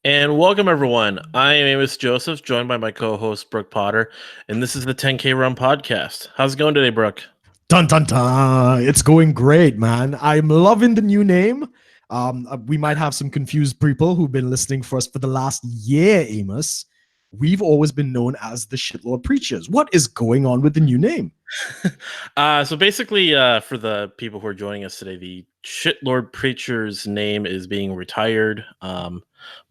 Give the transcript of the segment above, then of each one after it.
And welcome, everyone. I am Amos Joseph, joined by my co-host, Brook Potter, and this is the 10K Rum podcast. How's it going today, Brook? Dun dun dun! It's going great, man. I'm loving the new name. We might have some confused people who've been listening for us for the last year, Amos. We've always been known as the Shitlord Preachers. What is going on with the new name? So basically, for the people who are joining us today, the Shitlord Preachers name is being retired.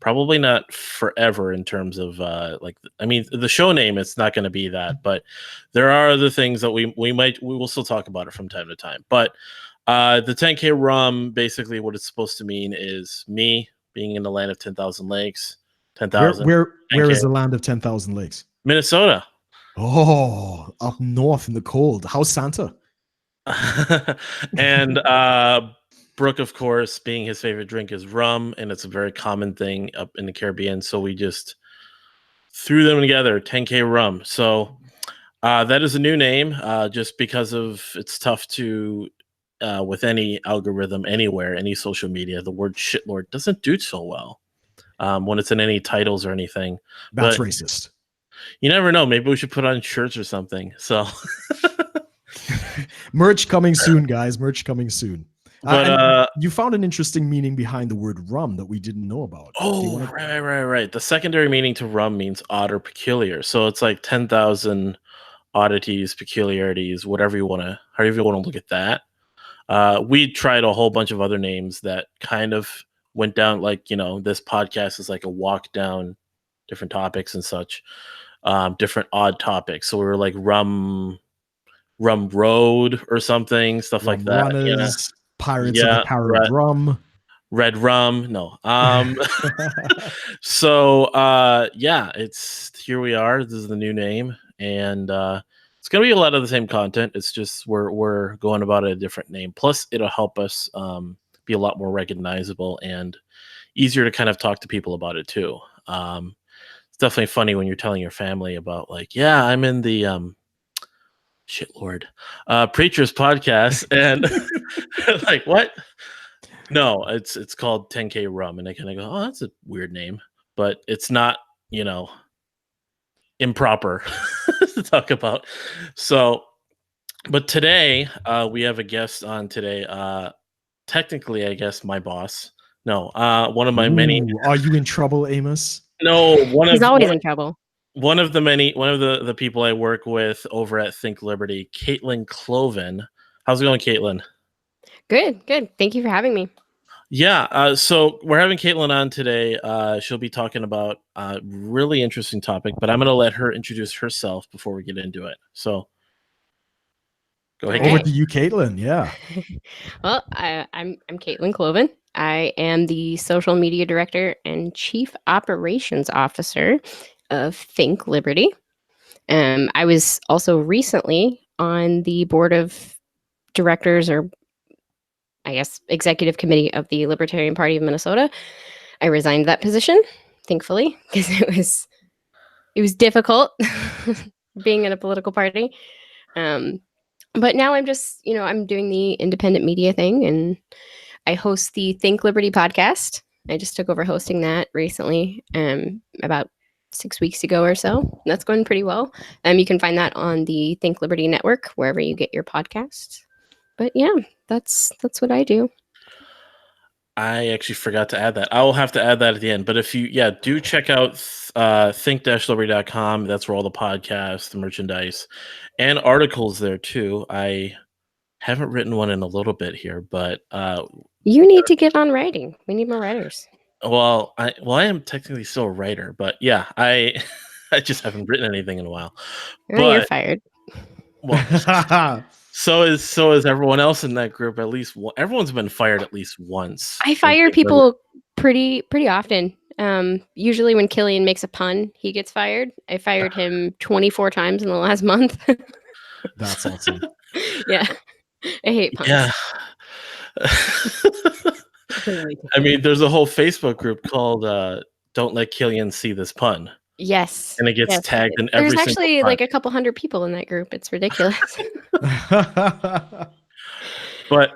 Probably not forever in terms of the show name. It's not going to be that, but there are other things that we will still talk about it from time to time. But the 10K Rum, basically, what it's supposed to mean is me being in the land of 10,000 lakes. 10,000. Where is the land of 10,000 lakes? Minnesota. Oh, up north in the cold. How's Santa? And Brook, of course, being his favorite drink is rum, and it's a very common thing up in the Caribbean. So we just threw them together, 10K Rum. So that is a new name, just because of it's tough to, with any algorithm anywhere, any social media, the word shitlord doesn't do so well when it's in any titles or anything. That's but racist. You never know. Maybe we should put on shirts or something. So merch coming soon, guys. Merch coming soon. But you found an interesting meaning behind the word rum that we didn't know about. Oh, right. The secondary meaning to rum means odd or peculiar. So it's like 10,000 oddities, peculiarities, however you want to look at that. We tried a whole bunch of other names that kind of went down, like, this podcast is like a walk down different topics and such, different odd topics. So we were like rum road or something, stuff like that. Runners, Pirates of the Carib Rum. Red rum. No. So it's here we are. This is the new name, and it's gonna be a lot of the same content. It's just we're going about it a different name. Plus, it'll help us be a lot more recognizable and easier to kind of talk to people about it too. It's definitely funny when you're telling your family about, like, yeah, I'm in the Shitlord Preachers podcast, and like, what? No, it's called 10K Rum, and they kind of go, oh, that's a weird name, but it's not, improper to talk about. So, but today we have a guest on today. Technically, I guess my boss. No, one of my many. Are you in trouble, Amos? No, he's always in trouble. One of the people I work with over at Think Liberty, Cloven. How's it going, Caitlin? Good. Thank you for having me. Yeah, so we're having Caitlin on today. She'll be talking about a really interesting topic, but I'm going to let her introduce herself before we get into it. So go ahead. Over to you, Caitlin. Yeah. Well, I'm Caitlin Cloven. I am the social media director and chief operations officer of Think Liberty. I was also recently on the board of directors, or I guess executive committee, of the Libertarian Party of Minnesota. I resigned that position, thankfully, because it was difficult being in a political party. But now I'm just, I'm doing the independent media thing, and I host the Think Liberty podcast. I just took over hosting that recently, about 6 weeks ago or so. That's going pretty well. You can find that on the Think Liberty network, wherever you get your podcasts. But yeah, that's what I do. I actually forgot to add that. I will have to add that at the end. But if you, do check out think-liberty.com. That's where all the podcasts, the merchandise, and articles there too. I haven't written one in a little bit here, but you need to get on writing. We need more writers. Well, I am technically still a writer, but yeah, I just haven't written anything in a while. You're fired. Well, so is everyone else in that group. At least everyone's been fired at least once. I fire people pretty often. Usually when Killian makes a pun, he gets fired. I fired him 24 times in the last month. That's awesome. Yeah, I hate puns. Yeah. I mean, there's a whole Facebook group called "Don't Let Killian See This Pun." Yes, and it gets tagged in every. There's actually like a couple hundred people in that group. It's ridiculous. But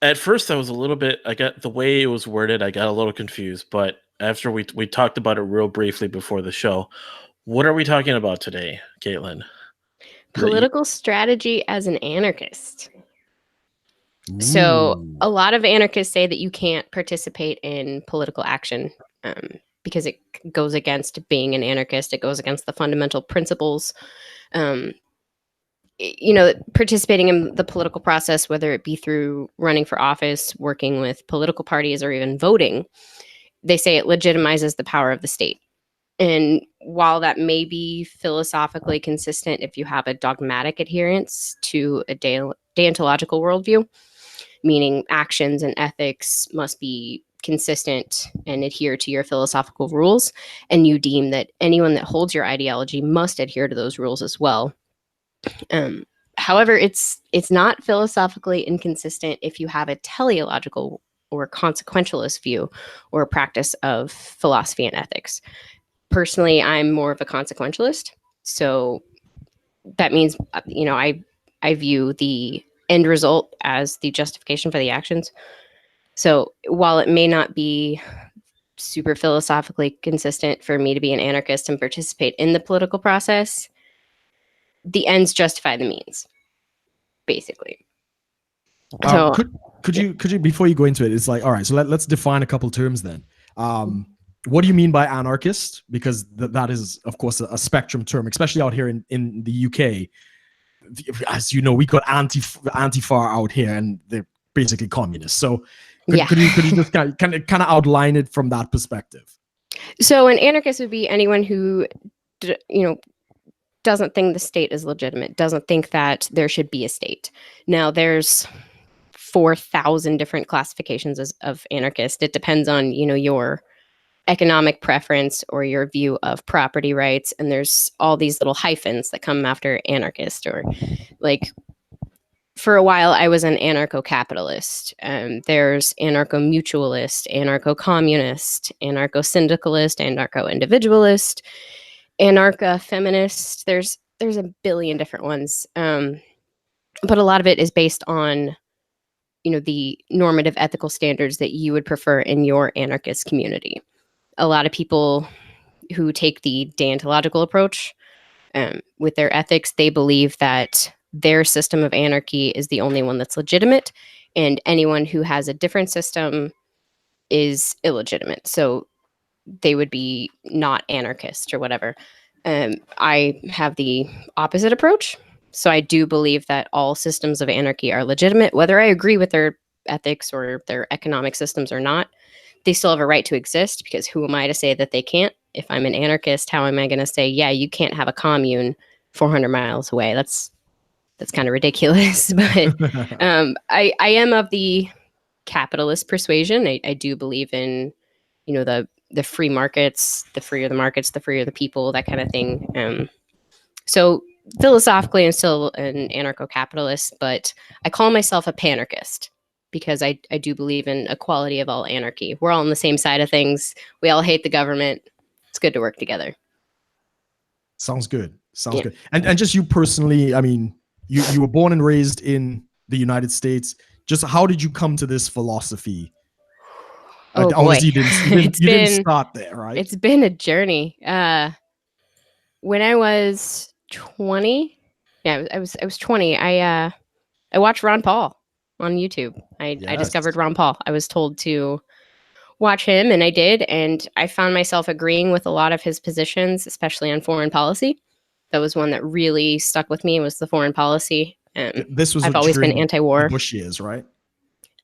At first, I was a little bit. I got the way it was worded. I got a little confused, but after we talked about it real briefly before the show, what are we talking about today, Caitlin? Political strategy as an anarchist. So Ooh. a lot of anarchists say that you can't participate in political action because it goes against being an anarchist. It goes against the fundamental principles. Participating in the political process, whether it be through running for office, working with political parties, or even voting, they say it legitimizes the power of the state. And while that may be philosophically consistent if you have a dogmatic adherence to a deontological worldview, meaning actions and ethics must be consistent and adhere to your philosophical rules, and you deem that anyone that holds your ideology must adhere to those rules as well. However, it's not philosophically inconsistent if you have a teleological or consequentialist view or a practice of philosophy and ethics. Personally, I'm more of a consequentialist, so that means I view the end result as the justification for the actions. So while it may not be super philosophically consistent for me to be an anarchist and participate in the political process, the ends justify the means, basically. So Could you before you go into it, it's like, all right, so let's define a couple terms then. What do you mean by anarchist? Because that is, of course, a spectrum term, especially out here in the UK. As you know, we got Antifa out here, and they're basically communists. So could you just kind of outline it from that perspective? So an anarchist would be anyone who, doesn't think the state is legitimate, doesn't think that there should be a state. Now, there's 4,000 different classifications of anarchist. It depends on, your economic preference or your view of property rights. And there's all these little hyphens that come after anarchist, or like, for a while, I was an anarcho-capitalist. There's anarcho-mutualist, anarcho-communist, anarcho-syndicalist, anarcho-individualist, anarcho-feminist. There's a billion different ones. But a lot of it is based on, the normative ethical standards that you would prefer in your anarchist community. A lot of people who take the deontological approach with their ethics, they believe that their system of anarchy is the only one that's legitimate, and anyone who has a different system is illegitimate. So they would be not anarchist or whatever. I have the opposite approach. So I do believe that all systems of anarchy are legitimate, whether I agree with their ethics or their economic systems or not. They still have a right to exist, because who am I to say that they can't? If I'm an anarchist, how am I going to say, yeah, you can't have a commune 400 miles away? That's kind of ridiculous. But I am of the capitalist persuasion. I do believe in, the free markets. The freer the markets, the freer the people, that kind of thing. So philosophically, I'm still an anarcho-capitalist, but I call myself a panarchist because I do believe in equality of all anarchy. We're all on the same side of things. We all hate the government. It's good to work together. Sounds good. Good. And just you personally, I mean, you were born and raised in the United States. Just how did you come to this philosophy? Oh, boy. Obviously, you didn't start there, right? It's been a journey. When I was 20, I was 20. I watched Ron Paul on YouTube. I discovered Ron Paul. I was told to watch him, and I did, and I found myself agreeing with a lot of his positions, especially on foreign policy. That was one that really stuck with me, was the foreign policy. I've always been anti-war. Bush years, right?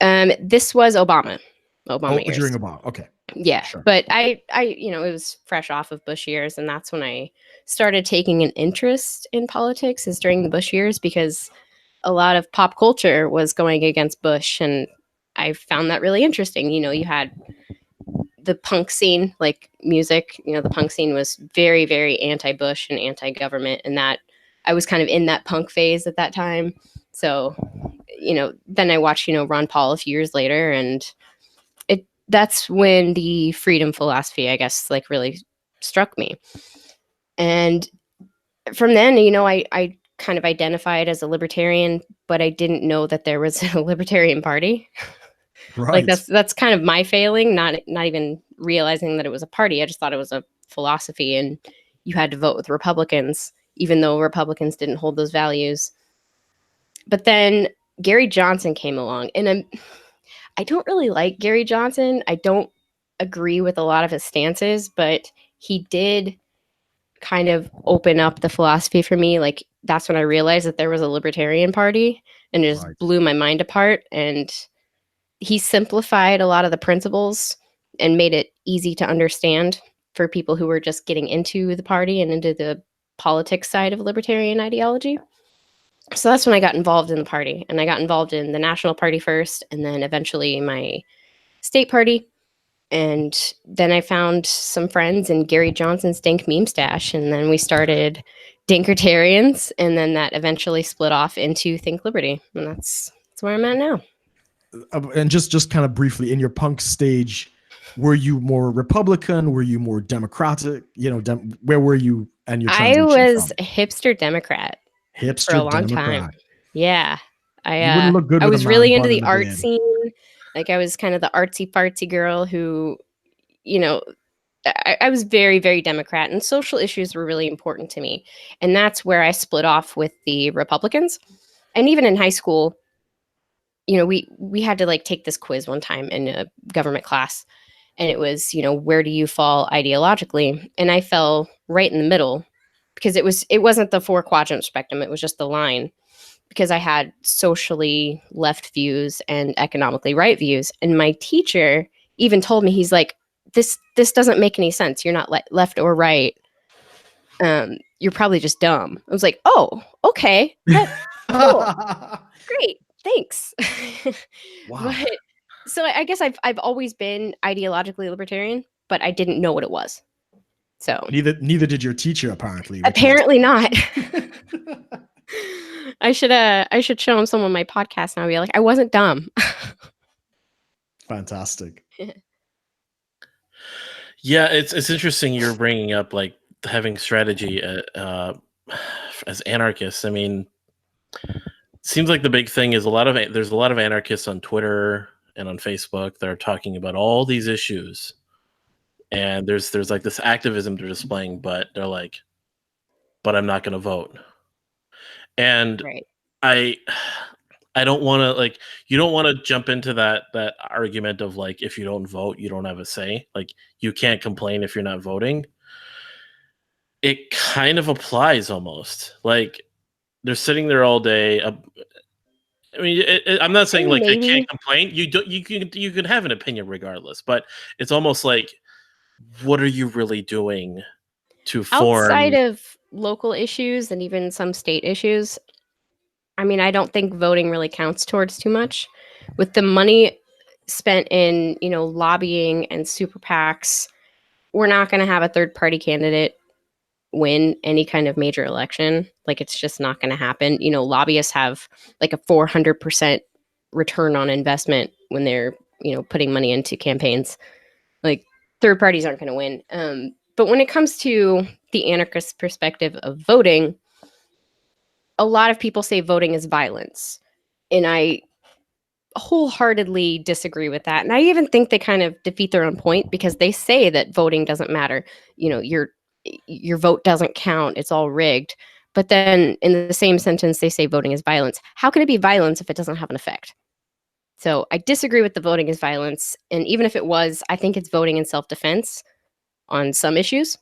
This was Obama years. During Obama. Okay. Yeah, sure. But I, it was fresh off of Bush years, and that's when I started taking an interest in politics, is during the Bush years, because a lot of pop culture was going against Bush, and I found that really interesting. You had the punk scene, like music, the punk scene was very, very anti-Bush and anti-government, and that I was kind of in that punk phase at that time. So, then I watched, Ron Paul a few years later, and that's when the freedom philosophy, I guess, like really struck me. And from then, I kind of identified as a libertarian, but I didn't know that there was a libertarian party. Right. Like that's kind of my failing, not even realizing that it was a party. I just thought it was a philosophy and you had to vote with Republicans, even though Republicans didn't hold those values. But then Gary Johnson came along, and I don't really like Gary Johnson. I don't agree with a lot of his stances, but he did kind of open up the philosophy for me. Like, that's when I realized that there was a libertarian party, and it just Right. blew my mind apart. And he simplified a lot of the principles and made it easy to understand for people who were just getting into the party and into the politics side of libertarian ideology. So that's when I got involved in the party, and I got involved in the national party first, and then eventually my state party. And then I found some friends in Gary Johnson's Dink Meme Stash, and then we started Dinkertarians, and then that eventually split off into Think Liberty, and that's where I'm at now. And just kind of briefly, in your punk stage, were you more Republican? Were you more Democratic? You know, where were you and your I transition was from? a hipster Democrat for a Hipster long time. Democrat. Yeah. You wouldn't look good I with a was man really into bun the in a art beard. scene. Like, I was kind of the artsy fartsy girl who, you know, I was very, very Democrat, and social issues were really important to me. And that's where I split off with the Republicans. And even in high school, you know, we had to like take this quiz one time in a government class, and it was, you know, where do you fall ideologically? And I fell right in the middle, because it wasn't the 4-quadrant spectrum, it was just the line, because I had socially left views and economically right views. And my teacher even told me, he's like, this doesn't make any sense. You're not left or right. You're probably just dumb. I was like, oh, okay, cool, great, thanks. Wow. But so I guess I've always been ideologically libertarian, but I didn't know what it was. So Neither did your teacher, apparently. apparently not. I should show him some of my podcasts now and be like, I wasn't dumb. Fantastic. Yeah, it's interesting you're bringing up like having strategy as anarchists. I mean, it seems like the big thing is there's a lot of anarchists on Twitter and on Facebook that are talking about all these issues, and there's like this activism they're displaying, but they're like, but I'm not going to vote. And Right. I don't want to, like, you don't want to jump into that argument of like, if you don't vote, you don't have a say. Like, you can't complain if you're not voting. It kind of applies almost. Like, they're sitting there all day. I mean, I'm not saying like they can't complain. You can have an opinion regardless, but it's almost like, what are you really doing to form? Outside of local issues and even some state issues, I mean, I don't think voting really counts towards too much. With the money spent in, you know, lobbying and super PACs, we're not going to have a third party candidate win any kind of major election. Like, it's just not going to happen. You know, lobbyists have like a 400% return on investment when they're, you know, putting money into campaigns. Like, third parties aren't going to win. But when it comes to the anarchist perspective of voting, a lot of people say voting is violence. And I wholeheartedly disagree with that. And I even think they kind of defeat their own point, because they say that voting doesn't matter. You know, your vote doesn't count. It's all rigged. But then in the same sentence, they say voting is violence. How can it be violence if it doesn't have an effect? So I disagree with the voting is violence. And even if it was, I think it's voting in self-defense on some issues.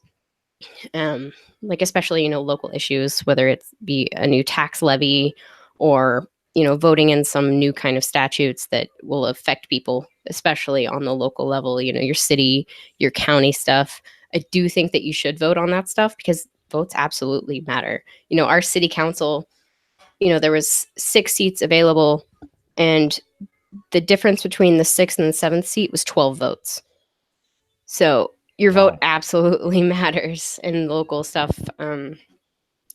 Like, especially, you know, local issues, whether it be a new tax levy or, you know, voting in some new kind of statutes that will affect people, especially on the local level, you know, your city, your county stuff. I do think that you should vote on that stuff, because votes absolutely matter. You know, our city council, you know, there was 6 seats available, and the difference between the 6th and the 7th seat was 12 votes. So your vote absolutely matters in local stuff. And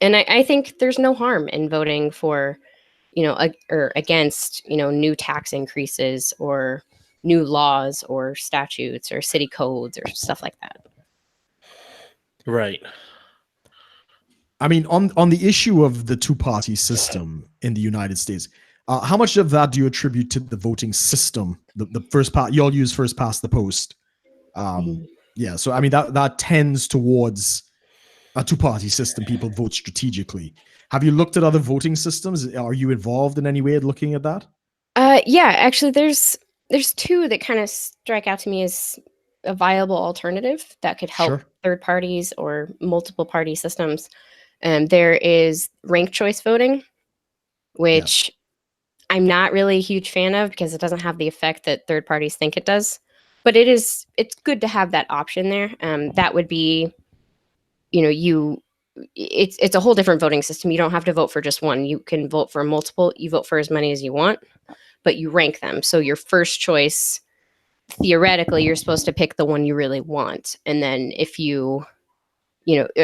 I think there's no harm in voting for, you know, or against, you know, new tax increases or new laws or statutes or city codes or stuff like that. Right. I mean, on the issue of the two-party system in the United States, how much of that do you attribute to the voting system? The first part, you all use first past the post. Yeah, so I mean that tends towards a two-party system. People vote strategically. Have you looked at other voting systems? Are you involved in any way at looking at that? Yeah, actually, there's two that kind of strike out to me as a viable alternative that could help Sure. third parties or multiple party systems. There is ranked choice voting, which I'm not really a huge fan of because it doesn't have the effect that third parties think it does. But it's good to have that option there. That would be, it's a whole different voting system. You don't have to vote for just one. You can vote for multiple. You vote for as many as you want, but you rank them. So your first choice, theoretically, you're supposed to pick the one you really want. And then if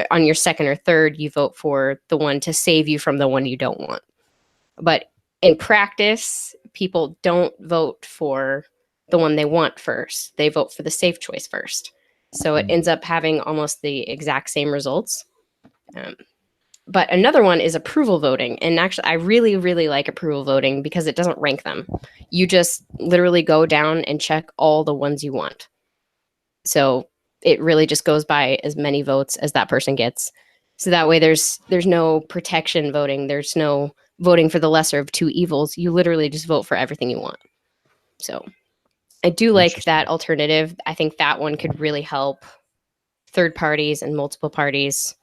on your second or third, you vote for the one to save you from the one you don't want. But in practice, people don't vote for the one they want first. They vote for the safe choice first. So it ends up having almost the exact same results. But another one is approval voting. And actually, I really, really like approval voting because it doesn't rank them. You just literally go down and check all the ones you want. So it really just goes by as many votes as that person gets. So that way there's no protection voting. There's no voting for the lesser of two evils. You literally just vote for everything you want. So I do like that alternative. I think that one could really help third parties and multiple parties,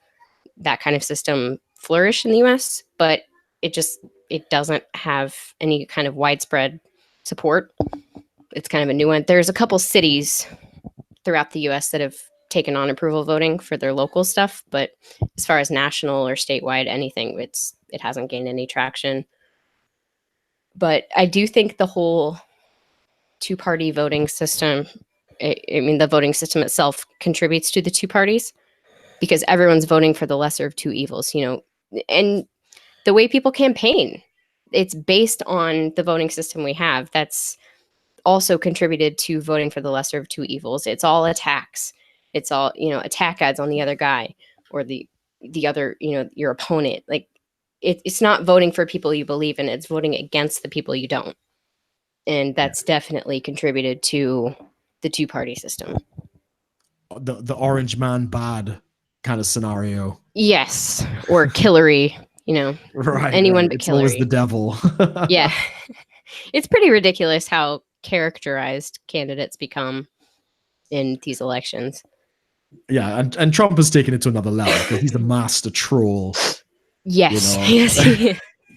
that kind of system, flourish in the US, but it doesn't have any kind of widespread support. It's kind of a new one. There's a couple cities throughout the US that have taken on approval voting for their local stuff, but as far as national or statewide anything, it hasn't gained any traction. But I do think the whole two-party voting system, the voting system itself contributes to the two parties because everyone's voting for the lesser of two evils, and the way people campaign, it's based on the voting system we have. That's also contributed to voting for the lesser of two evils. It's all attacks. It's all, attack ads on the other guy or the other, your opponent. Like it's not voting for people you believe in. It's voting against the people you don't. And that's definitely contributed to the two-party system. The orange man bad kind of scenario. Yes. Or Hillary, right, anyone but it's Hillary. always the devil. Yeah. It's pretty ridiculous how characterized candidates become in these elections. Yeah, and Trump has taken it to another level because he's a master troll. Yes, yes,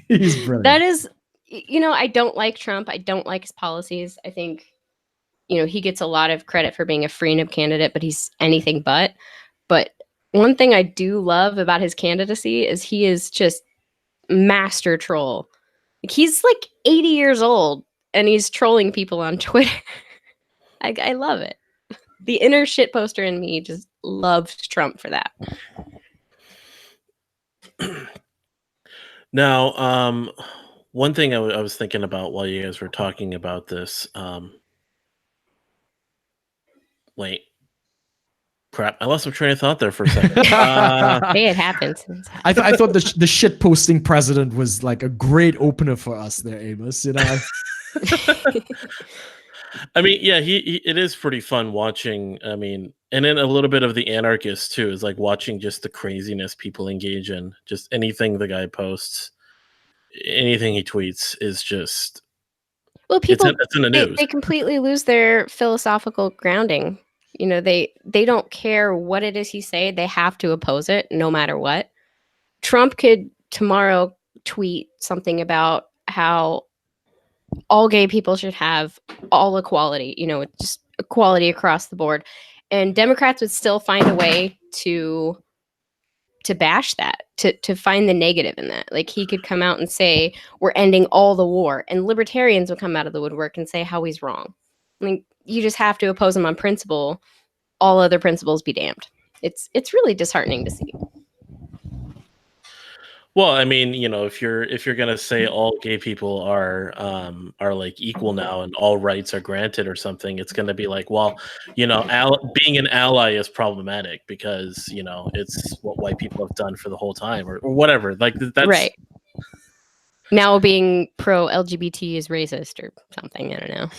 he's brilliant. That is, I don't like Trump. I don't like his policies. I think, he gets a lot of credit for being a freedom candidate, but he's anything but. But one thing I do love about his candidacy is he is just master troll. Like, he's like 80 years old and he's trolling people on Twitter. I love it. The inner shit poster in me just loves Trump for that. Now, one thing I was thinking about while you guys were talking about this, wait, crap, I lost my train of thought there for a second. Hey, it happens. I thought the shit posting president was like a great opener for us there, Amos. I mean, yeah, it is pretty fun watching. I mean, and then a little bit of the anarchist too is like watching just the craziness people engage in. Just anything the guy posts, anything he tweets is just. Well, people it's in the news. They completely lose their philosophical grounding. They don't care what it is he say. They have to oppose it no matter what. Trump could tomorrow tweet something about how all gay people should have all equality, just equality across the board. And Democrats would still find a way to bash that, to find the negative in that. Like, he could come out and say, we're ending all the war. And libertarians would come out of the woodwork and say how he's wrong. I mean, you just have to oppose him on principle. All other principles be damned. It's really disheartening to see. Well, I mean, if you're gonna say all gay people are like equal now and all rights are granted or something, it's gonna be like, well, being an ally is problematic because it's what white people have done for the whole time or whatever. Like that's right. Now being pro LGBT is racist or something. I don't know.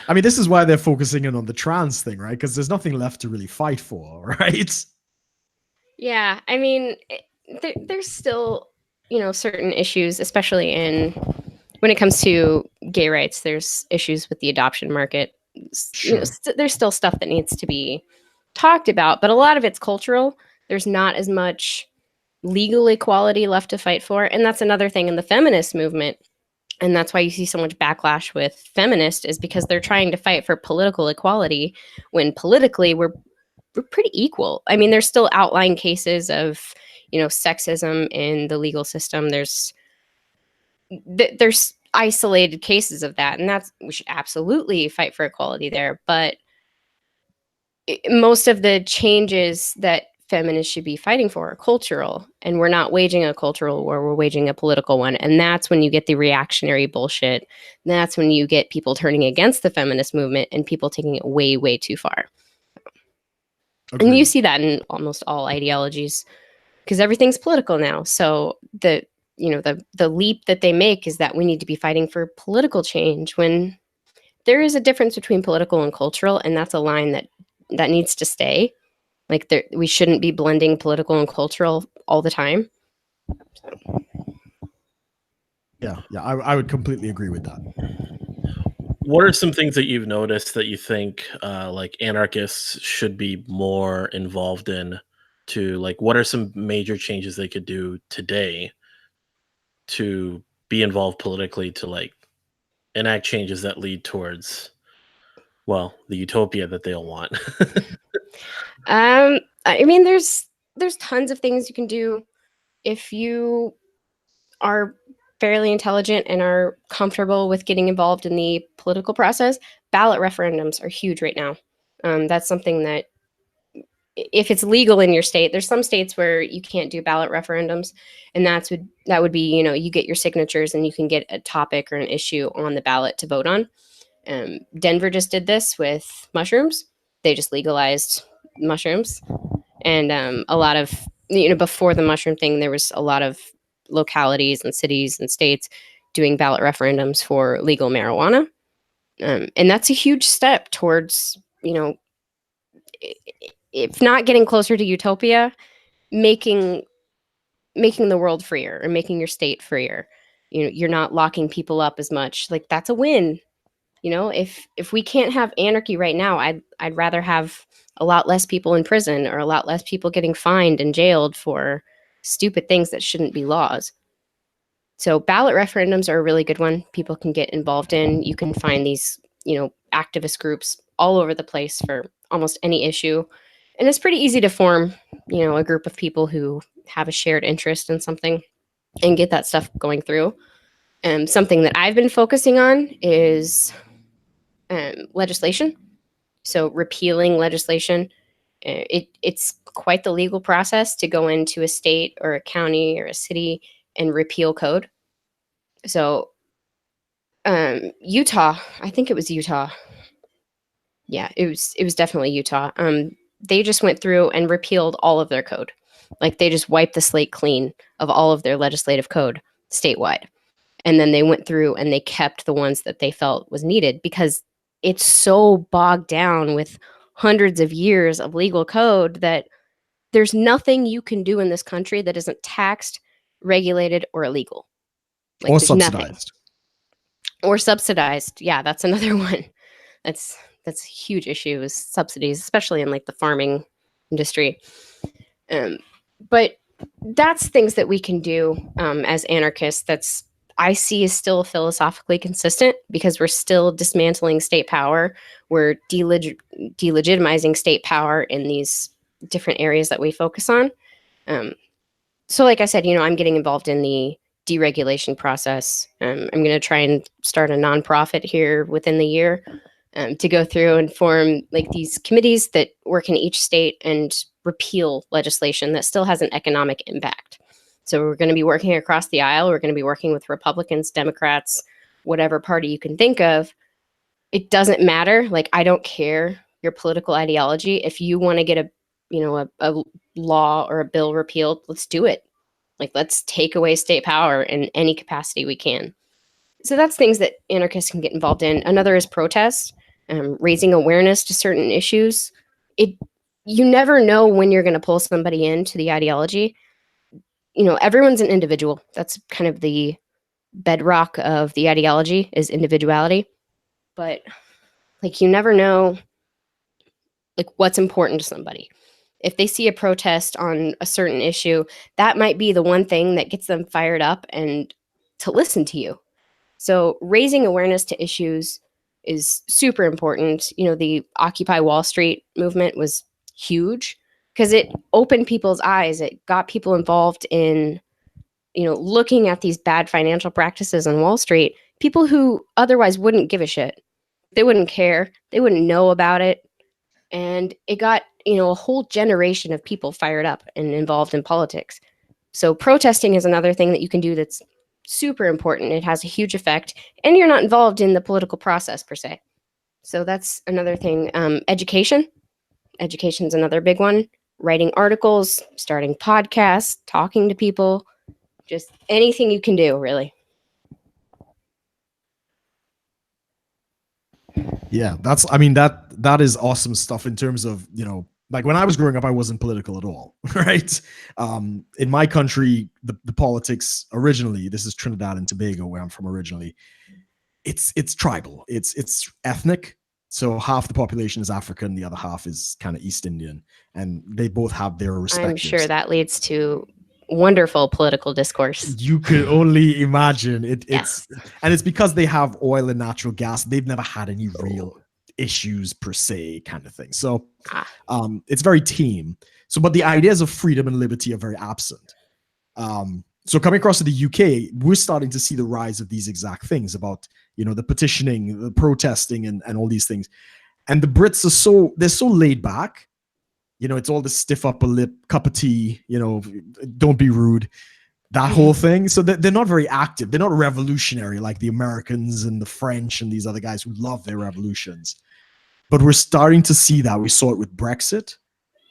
I mean, this is why they're focusing in on the trans thing, right? Because there's nothing left to really fight for, right? Yeah, I mean, there's still, certain issues, especially when it comes to gay rights. There's issues with the adoption market. Sure. There's still stuff that needs to be talked about, but a lot of it's cultural. There's not as much legal equality left to fight for, and that's another thing in the feminist movement. And that's why you see so much backlash with feminists, is because they're trying to fight for political equality when politically we're pretty equal. I mean, there's still outlying cases of, sexism in the legal system. There's isolated cases of that, and we should absolutely fight for equality there. But most of the changes that feminists should be fighting for are cultural, and we're not waging a cultural war, we're waging a political one. And that's when you get the reactionary bullshit. That's when you get people turning against the feminist movement and people taking it way, way too far. Agreed. And you see that in almost all ideologies, because everything's political now. So the leap that they make is that we need to be fighting for political change, when there is a difference between political and cultural, and that's a line that needs to stay. Like, we shouldn't be blending political and cultural all the time. Yeah, I would completely agree with that. What are some things that you've noticed that you think like anarchists should be more involved in? What are some major changes they could do today to be involved politically to enact changes that lead towards, well, the utopia that they all want? I mean, there's tons of things you can do if you are fairly intelligent and are comfortable with getting involved in the political process. Ballot referendums are huge right now. That's something that, if it's legal in your state, there's some states where you can't do ballot referendums, and that would be, you get your signatures and you can get a topic or an issue on the ballot to vote on. Denver just did this with mushrooms. They just legalized mushrooms, and a lot of, before the mushroom thing, there was a lot of localities and cities and states doing ballot referendums for legal marijuana, and that's a huge step towards, if not getting closer to utopia, making the world freer, or making your state freer. You're not locking people up as much. Like, that's a win. If we can't have anarchy right now, I'd rather have a lot less people in prison, or a lot less people getting fined and jailed for stupid things that shouldn't be laws. So ballot referendums are a really good one. People can get involved in. You can find these, activist groups all over the place for almost any issue. And it's pretty easy to form, a group of people who have a shared interest in something and get that stuff going through. Something that I've been focusing on is legislation. So repealing legislation. It's quite the legal process to go into a state or a county or a city and repeal code. So Utah, I think it was Utah. Yeah, it was definitely Utah. They just went through and repealed all of their code. Like, they just wiped the slate clean of all of their legislative code statewide. And then they went through and they kept the ones that they felt was needed, because it's so bogged down with hundreds of years of legal code that there's nothing you can do in this country that isn't taxed, regulated, or illegal. Like, Or there's nothing. subsidized. Or subsidized. Yeah, that's another one. That's a huge issue, is subsidies, especially in the farming industry. But that's things that we can do as anarchists. That's, I see, is still philosophically consistent, because we're still dismantling state power. We're delegitimizing state power in these different areas that we focus on. So like I said, I'm getting involved in the deregulation process. I'm going to try and start a nonprofit here within the year. to go through and form like these committees that work in each state and repeal legislation that still has an economic impact. So we're going to be working across the aisle. We're going to be working with Republicans, Democrats, whatever party you can think of. It doesn't matter. Like, I don't care your political ideology. If you want to get a law or a bill repealed, let's do it. Like, let's take away state power in any capacity we can. So that's things that anarchists can get involved in. Another is protest, raising awareness to certain issues. You never know when you're going to pull somebody into the ideology. Everyone's an individual. That's kind of the bedrock of the ideology, is individuality. But like, you never know like what's important to somebody. If they see a protest on a certain issue, that might be the one thing that gets them fired up and to listen to you. So raising awareness to issues is super important. The Occupy Wall Street movement was huge because it opened people's eyes. It got people involved in, looking at these bad financial practices on Wall Street, people who otherwise wouldn't give a shit. They wouldn't care. They wouldn't know about it. And it got, a whole generation of people fired up and involved in politics. So protesting is another thing that you can do that's super important. It has a huge effect, and you're not involved in the political process per se. So that's another thing. Education. Education's another big one. Writing articles, starting podcasts, talking to people, just anything you can do, really. Yeah, that is awesome stuff in terms of, like when I was growing up, I wasn't political at all, right? In my country, the politics originally, this is Trinidad and Tobago, where I'm from originally, it's tribal, it's ethnic. So half the population is African, the other half is kind of East Indian, and they both have their respective. I'm sure that leads to wonderful political discourse. You could only imagine it. Yes. And it's because they have oil and natural gas. They've never had any real issues per se, kind of thing. So it's very team. So, but the ideas of freedom and liberty are very absent. So coming across to the UK, we're starting to see the rise of these exact things about, the petitioning, the protesting, and all these things. And the Brits they're so laid back. It's all the stiff upper lip, cup of tea, don't be rude, that whole thing. So they're not very active. They're not revolutionary like the Americans and the French and these other guys who love their revolutions. But we're starting to see that. We saw it with Brexit,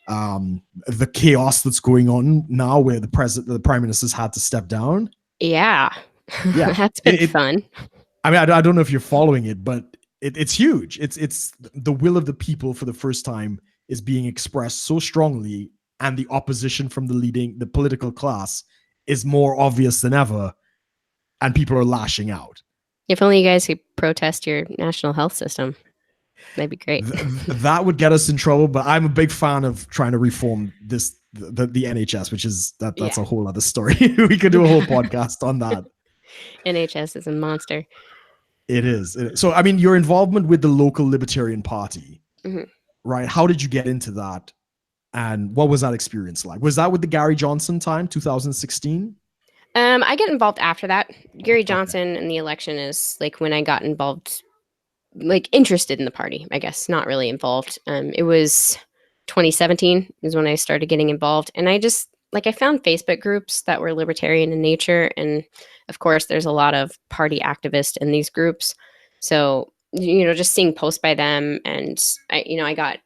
the chaos that's going on now where the prime minister's had to step down. Yeah. That's been fun. I mean, I don't know if you're following it, but it's huge. It's the will of the people for the first time is being expressed so strongly, and the opposition from the political class is more obvious than ever, and people are lashing out. If only you guys could protest your national health system. That'd be great. That would get us in trouble, but I'm a big fan of trying to reform the NHS, which is that's a whole other story. We could do a whole podcast on that. NHS is a monster. It is. So, I mean, your involvement with the local Libertarian Party, right? How did you get into that? And what was that experience like? Was that with the Gary Johnson time, 2016? I get involved after that. Gary Johnson and the election is like when I got involved, like interested in the party, I guess, not really involved. It was 2017 is when I started getting involved. And I just, I found Facebook groups that were libertarian in nature. And of course, there's a lot of party activists in these groups. So, just seeing posts by them, and I got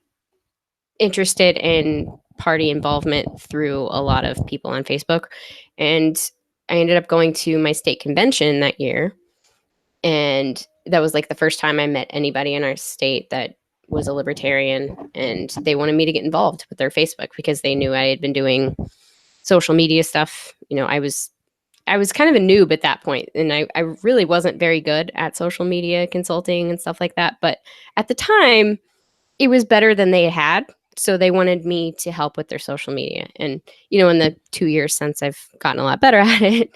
interested in party involvement through a lot of people on Facebook. And I ended up going to my state convention that year. And that was like the first time I met anybody in our state that was a libertarian, and they wanted me to get involved with their Facebook because they knew I had been doing social media stuff. I was kind of a noob at that point, and I really wasn't very good at social media consulting and stuff like that. But at the time, it was better than they had. So they wanted me to help with their social media. And, in the 2 years since, I've gotten a lot better at it.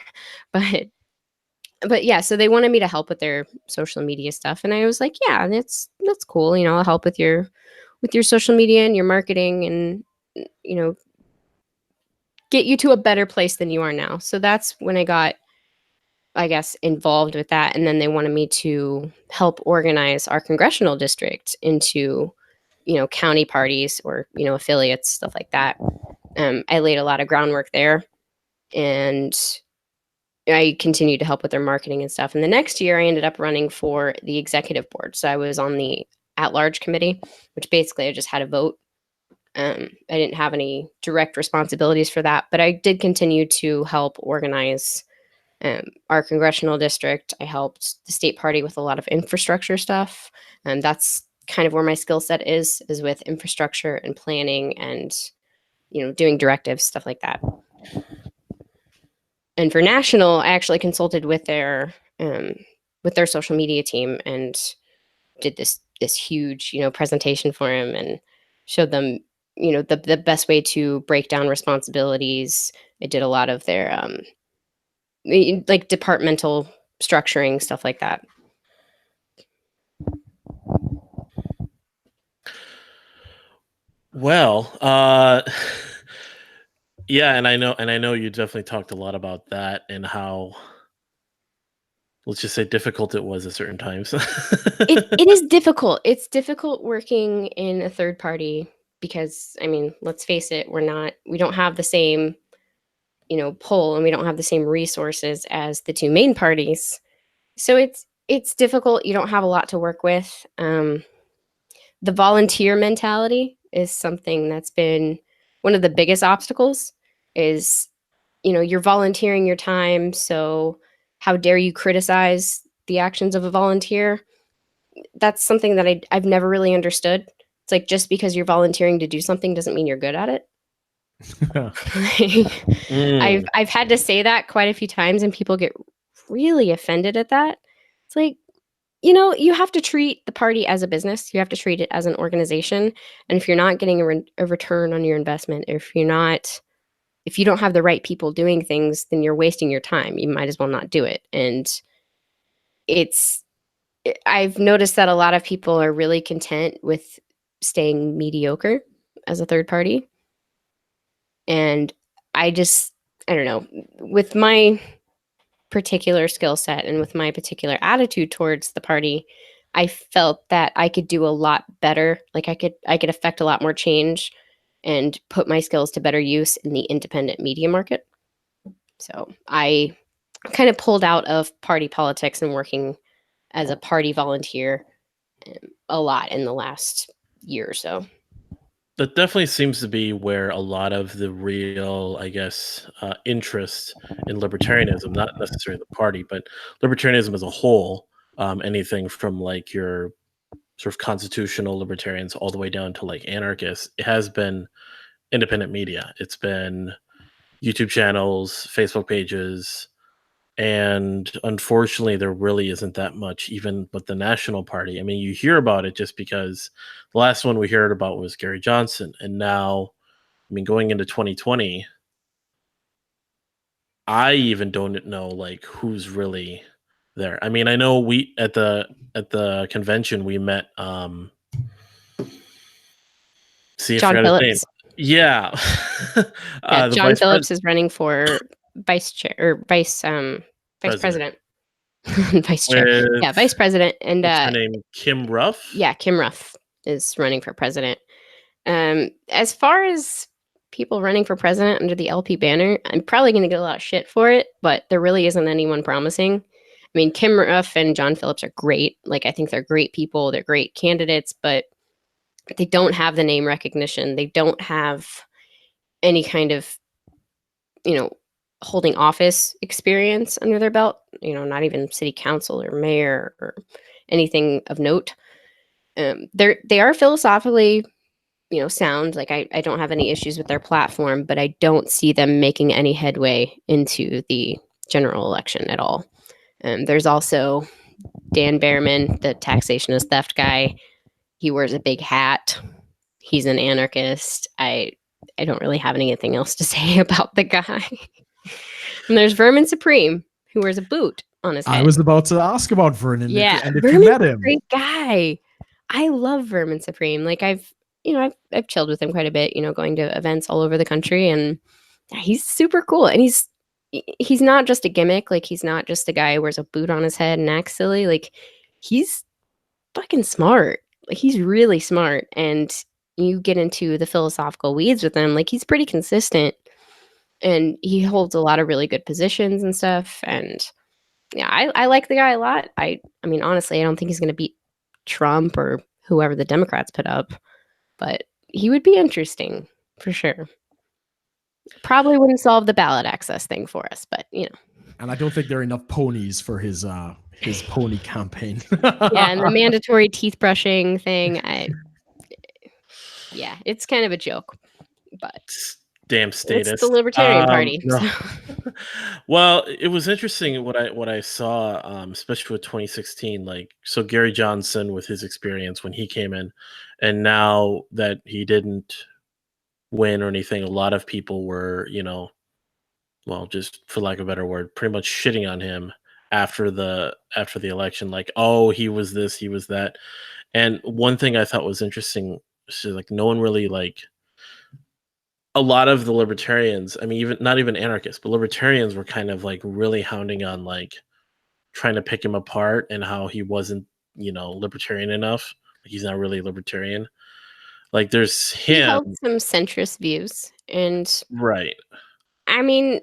But yeah, so they wanted me to help with their social media stuff. And I was like, yeah, that's cool. I'll help with your social media and your marketing and, get you to a better place than you are now. So that's when I got I guess, involved with that. And then they wanted me to help organize our congressional district into, county parties or, affiliates, stuff like that. I laid a lot of groundwork there, and I continued to help with their marketing and stuff. And the next year, I ended up running for the executive board. So I was on the at-large committee, which basically I just had a vote. I didn't have any direct responsibilities for that, but I did continue to help organize our congressional district. I helped the state party with a lot of infrastructure stuff. And that's kind of where my skill set is with infrastructure and planning and, doing directives, stuff like that. And for national, I actually consulted with their social media team and did this huge, presentation for them and showed them, the best way to break down responsibilities. I did a lot of their like departmental structuring, stuff like that. Well, yeah, and I know you definitely talked a lot about that and how, let's just say, difficult it was at certain times. It is difficult. It's difficult working in a third party because, I mean, let's face it, we don't have the same, pull, and we don't have the same resources as the two main parties. So it's difficult. You don't have a lot to work with. The volunteer mentality is something that's been one of the biggest obstacles. Is, you're volunteering your time, so how dare you criticize the actions of a volunteer? That's something that I've never really understood. It's like, just because you're volunteering to do something doesn't mean you're good at it. I've had to say that quite a few times, and people get really offended at that. It's like, you have to treat the party as a business. You have to treat it as an organization. And if you're not getting a return on your investment, if you don't have the right people doing things, then you're wasting your time. You might as well not do it. And I've noticed that a lot of people are really content with staying mediocre as a third party. And I don't know, with my particular skill set and with my particular attitude towards the party, I felt that I could do a lot better. Like I could affect a lot more change and put my skills to better use in the independent media market. So I kind of pulled out of party politics and working as a party volunteer a lot in the last year or so. That definitely seems to be where a lot of the real, I guess, interest in libertarianism, not necessarily the party, but libertarianism as a whole, anything from like your sort of constitutional libertarians all the way down to like anarchists, it has been independent media. It's been YouTube channels, Facebook pages, and unfortunately there really isn't that much even with the national party. I mean, you hear about it just because the last one we heard about was Gary Johnson, and now, I mean, going into 2020, I even don't know like who's really there. I mean, I know we at the convention we met see, I John forgot his name. Phillips. Yeah. Yeah, The John vice Phillips is running for vice chair or vice president. Vice chair. Yeah, with, vice president. And what's her name? Kim Ruff? yeah, Kim Ruff is running for president. As far as people running for president under the LP banner, I'm probably going to get a lot of shit for it, but there really isn't anyone promising. I mean, Kim Ruff and John Phillips are great. Like, I think they're great people. They're great candidates, but they don't have the name recognition. They don't have any kind of, holding office experience under their belt, not even city council or mayor or anything of note. They are philosophically, sound. Like I don't have any issues with their platform, but I don't see them making any headway into the general election at all. There's also Dan Behrman, the taxation is theft guy. He wears a big hat. He's an anarchist. I don't really have anything else to say about the guy. And there's Vermin Supreme, who wears a boot on his head. I was about to ask about Vernon. Yeah, and if Vermin's you met him, a great guy. I love Vermin Supreme. Like I've chilled with him quite a bit. Going to events all over the country, and he's super cool. And he's he's not just a gimmick. Like, he's not just a guy who wears a boot on his head and acts silly. Like, he's fucking smart. Like, he's really smart. And you get into the philosophical weeds with him, like, he's pretty consistent, and he holds a lot of really good positions and stuff. And yeah, I like the guy a lot. I mean, honestly, I don't think he's going to beat Trump or whoever the Democrats put up, but he would be interesting for sure. Probably wouldn't solve the ballot access thing for us, but you know. And I don't think there are enough ponies for his pony campaign. Yeah, and the mandatory teeth brushing thing, yeah, it's kind of a joke, but Damn statist. it's the Libertarian Party. No. So. Well, it was interesting what I saw, especially with 2016. Like, so Gary Johnson with his experience when he came in, and now that he didn't win or anything, a lot of people were, well, just for lack of a better word, pretty much shitting on him after the election. Like, oh, he was this, he was that. And one thing I thought was interesting, so like no one really like. A lot of the libertarians, I mean, even not even anarchists, but libertarians were kind of like really hounding on like trying to pick him apart and how he wasn't, libertarian enough. Like, he's not really libertarian. Like, there's He him. held some centrist views, and Right. I mean,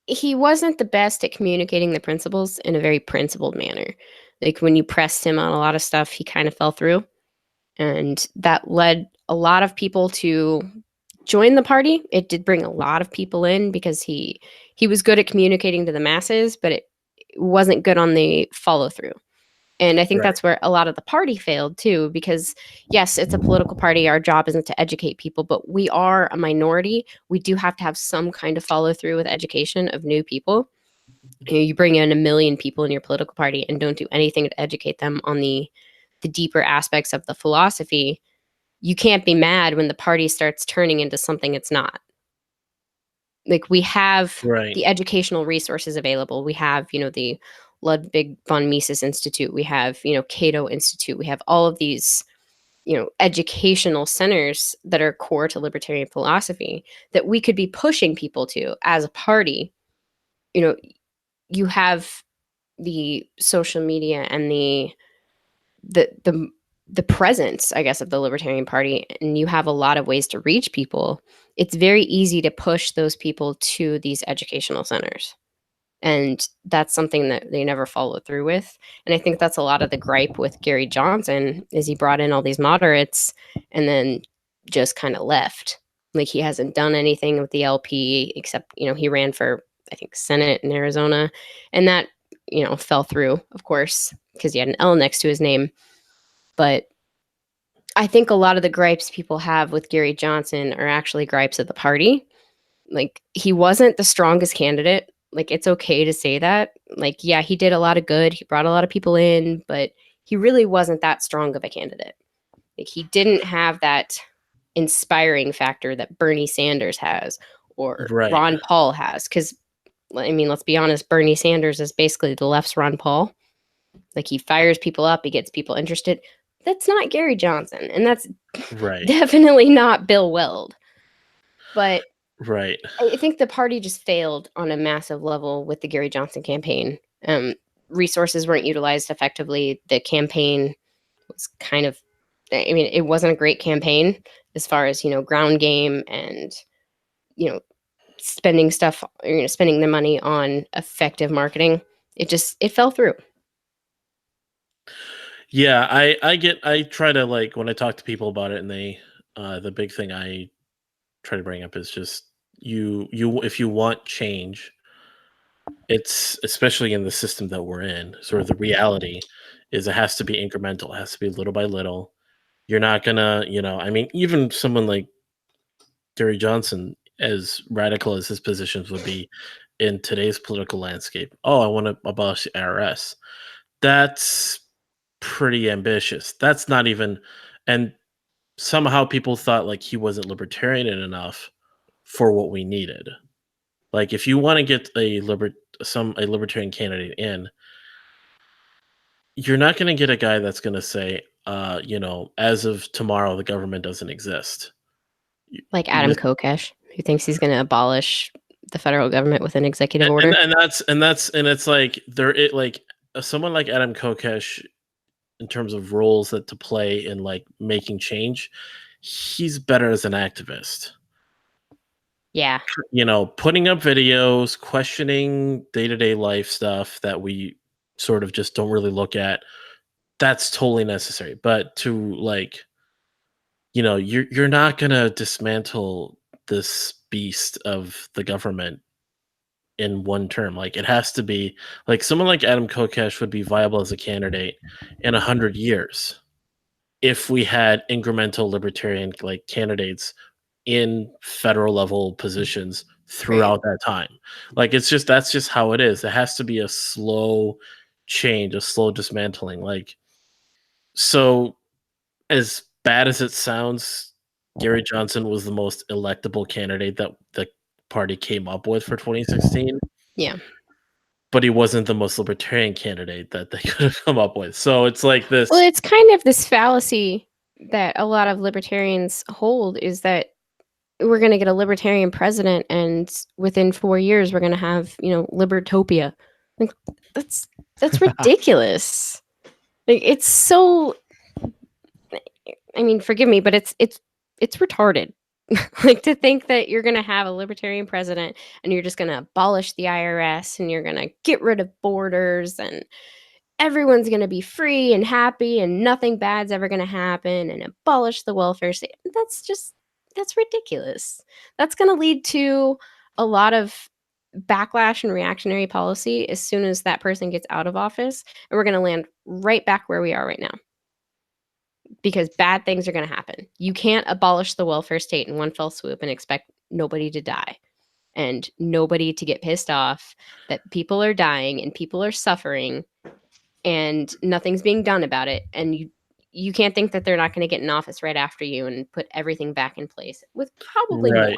he wasn't the best at communicating the principles in a very principled manner. Like, when you pressed him on a lot of stuff, he kind of fell through, and that led a lot of people to join the party. It did bring a lot of people in because he was good at communicating to the masses, but it wasn't good on the follow through. And I think Right. that's where a lot of the party failed too, because yes, it's a political party. Our job isn't to educate people, but we are a minority. We do have to have some kind of follow through with education of new people. You bring in 1 million people in your political party and don't do anything to educate them on the deeper aspects of the philosophy. You can't be mad when the party starts turning into something it's not. Like, we have Right. the educational resources available. We have, the Ludwig von Mises Institute. We have, Cato Institute. We have all of these, educational centers that are core to libertarian philosophy that we could be pushing people to as a party. You have the social media and the presence, I guess, of the Libertarian Party, and you have a lot of ways to reach people. It's very easy to push those people to these educational centers. And that's something that they never follow through with. And I think that's a lot of the gripe with Gary Johnson, is he brought in all these moderates and then just kind of left. Like, he hasn't done anything with the LP except, he ran for, I think, Senate in Arizona. And that, fell through, of course, because he had an L next to his name. But I think a lot of the gripes people have with Gary Johnson are actually gripes of the party. Like, he wasn't the strongest candidate. Like, it's okay to say that. Like, yeah, he did a lot of good. He brought a lot of people in, but he really wasn't that strong of a candidate. Like, he didn't have that inspiring factor that Bernie Sanders has or Right. Ron Paul has. Because, I mean, let's be honest, Bernie Sanders is basically the left's Ron Paul. Like, he fires people up, he gets people interested. That's not Gary Johnson, and that's Right. definitely not Bill Weld. But Right. I think the party just failed on a massive level with the Gary Johnson campaign. Resources weren't utilized effectively. The campaign was kind of, I mean, it wasn't a great campaign as far as, ground game and, spending stuff, spending the money on effective marketing. It fell through. Yeah, I try to, like, when I talk to people about it, and they the big thing I try to bring up is just you if you want change, it's especially in the system that we're in, sort of the reality is it has to be incremental, it has to be little by little. You're not gonna, I mean, even someone like Gary Johnson, as radical as his positions would be in today's political landscape. Oh, I want to abolish the IRS. That's pretty ambitious. That's not even, and somehow people thought like he wasn't libertarian enough for what we needed. Like, if you want to get a libertarian candidate in, you're not going to get a guy that's going to say, as of tomorrow, the government doesn't exist. Like Adam Kokesh, who thinks he's going to abolish the federal government with an executive order. And it's like someone like Adam Kokesh, in terms of roles that to play in like making change, he's better as an activist. Yeah. Putting up videos, questioning day-to-day life stuff that we sort of just don't really look at, that's totally necessary. But to like, you're not gonna dismantle this beast of the government in one term. Like, it has to be like someone like Adam Kokesh would be viable as a candidate in 100 years if we had incremental libertarian like candidates in federal level positions throughout that time. Like, that's just how it is. It has to be a slow change, a slow dismantling. Like, so as bad as it sounds, Gary Johnson was the most electable candidate that the party came up with for 2016. Yeah. But he wasn't the most libertarian candidate that they could have come up with. So it's like this. Well, it's kind of this fallacy that a lot of libertarians hold, is that we're going to get a libertarian president, and within 4 years we're going to have, libertopia. Like, that's ridiculous. Like, it's so, I mean, forgive me, but it's retarded. Like, to think that you're going to have a libertarian president and you're just going to abolish the IRS and you're going to get rid of borders and everyone's going to be free and happy and nothing bad's ever going to happen and abolish the welfare state. That's ridiculous. That's going to lead to a lot of backlash and reactionary policy as soon as that person gets out of office. And we're going to land right back where we are right now, because bad things are going to happen. You can't abolish the welfare state in one fell swoop and expect nobody to die and nobody to get pissed off that people are dying and people are suffering and nothing's being done about it. And you can't think that they're not going to get in office right after you and put everything back in place with probably more.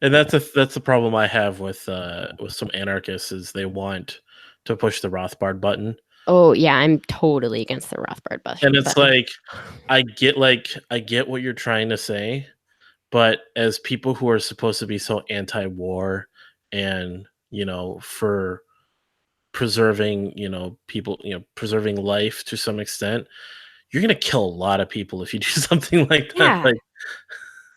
And that's the problem I have with some anarchists, is they want to push the Rothbard button. Oh yeah, I'm totally against the Rothbard button. And it's like, I get what you're trying to say, but as people who are supposed to be so anti-war and for preserving people, preserving life to some extent, you're gonna kill a lot of people if you do something like that.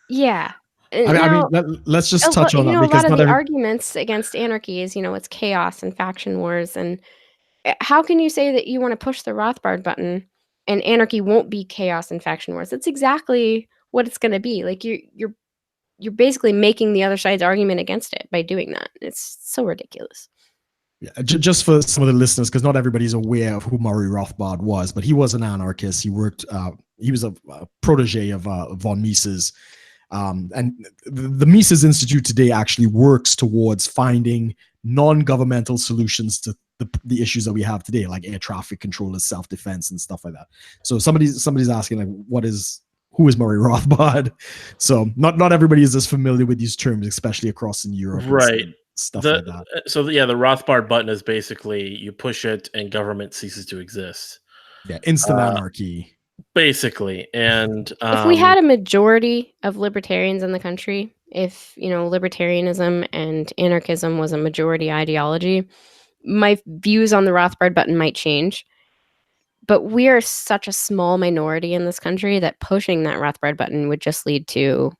Yeah. I mean, let's just touch on that, because a lot of the arguments against anarchy is, it's chaos and faction wars. And how can you say that you want to push the Rothbard button and anarchy won't be chaos and faction wars? That's exactly what it's going to be. Like, you're basically making the other side's argument against it by doing that. It's so ridiculous. Yeah, just for some of the listeners, because not everybody's aware of who Murray Rothbard was, but he was an anarchist. He worked. He was a protege of von Mises. And the Mises Institute today actually works towards finding non-governmental solutions to the issues that we have today, like air traffic controllers, self-defense, and stuff like that. So somebody's asking, like, who is Murray Rothbard? So not everybody is as familiar with these terms, especially across in Europe, right? Stuff like that. So the Rothbard button is basically you push it and government ceases to exist. Yeah, instant anarchy. Basically. And if we had a majority of libertarians in the country, if libertarianism and anarchism was a majority ideology, my views on the Rothbard button might change. But we are such a small minority in this country that pushing that Rothbard button would just lead to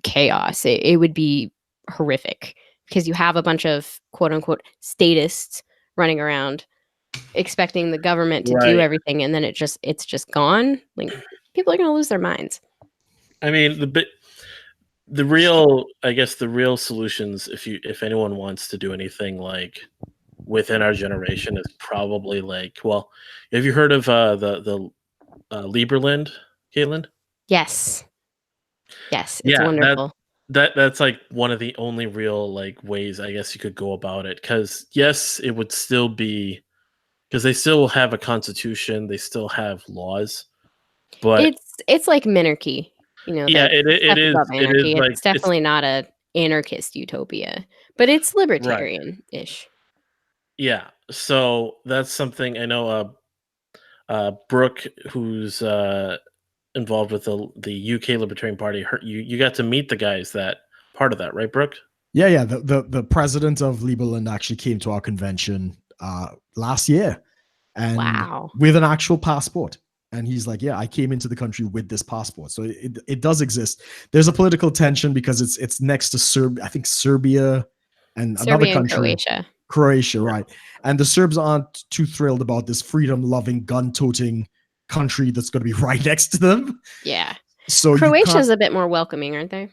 chaos. It would be horrific, because you have a bunch of quote unquote statists running around expecting the government to do everything, and then it's just gone. Like, people are going to lose their minds. I mean, the real solutions, if anyone wants to do anything like within our generation, is probably like, well, have you heard of the Lieberland, Caitlin? Yes, it's wonderful. That's like one of the only real like ways I guess you could go about it, because yes, it would still be, because they still have a constitution, they still have laws, but it's like minarchy, yeah, it is like, it's definitely not a anarchist utopia, but it's libertarian-ish. Yeah, so that's something I know. Brook, who's involved with the UK Libertarian Party, you got to meet the guys that part of that, right, Brook? Yeah. The president of Liberland actually came to our convention last year, and Wow. with an actual passport. And he's like, yeah, I came into the country with this passport. So it does exist. There's a political tension because it's next to Serbia, I think Serbia and another Serbia and country, Croatia. Croatia, right? And the Serbs aren't too thrilled about this freedom-loving, gun-toting country that's going to be right next to them. Yeah. So you can't. Croatia's a bit more welcoming, aren't they?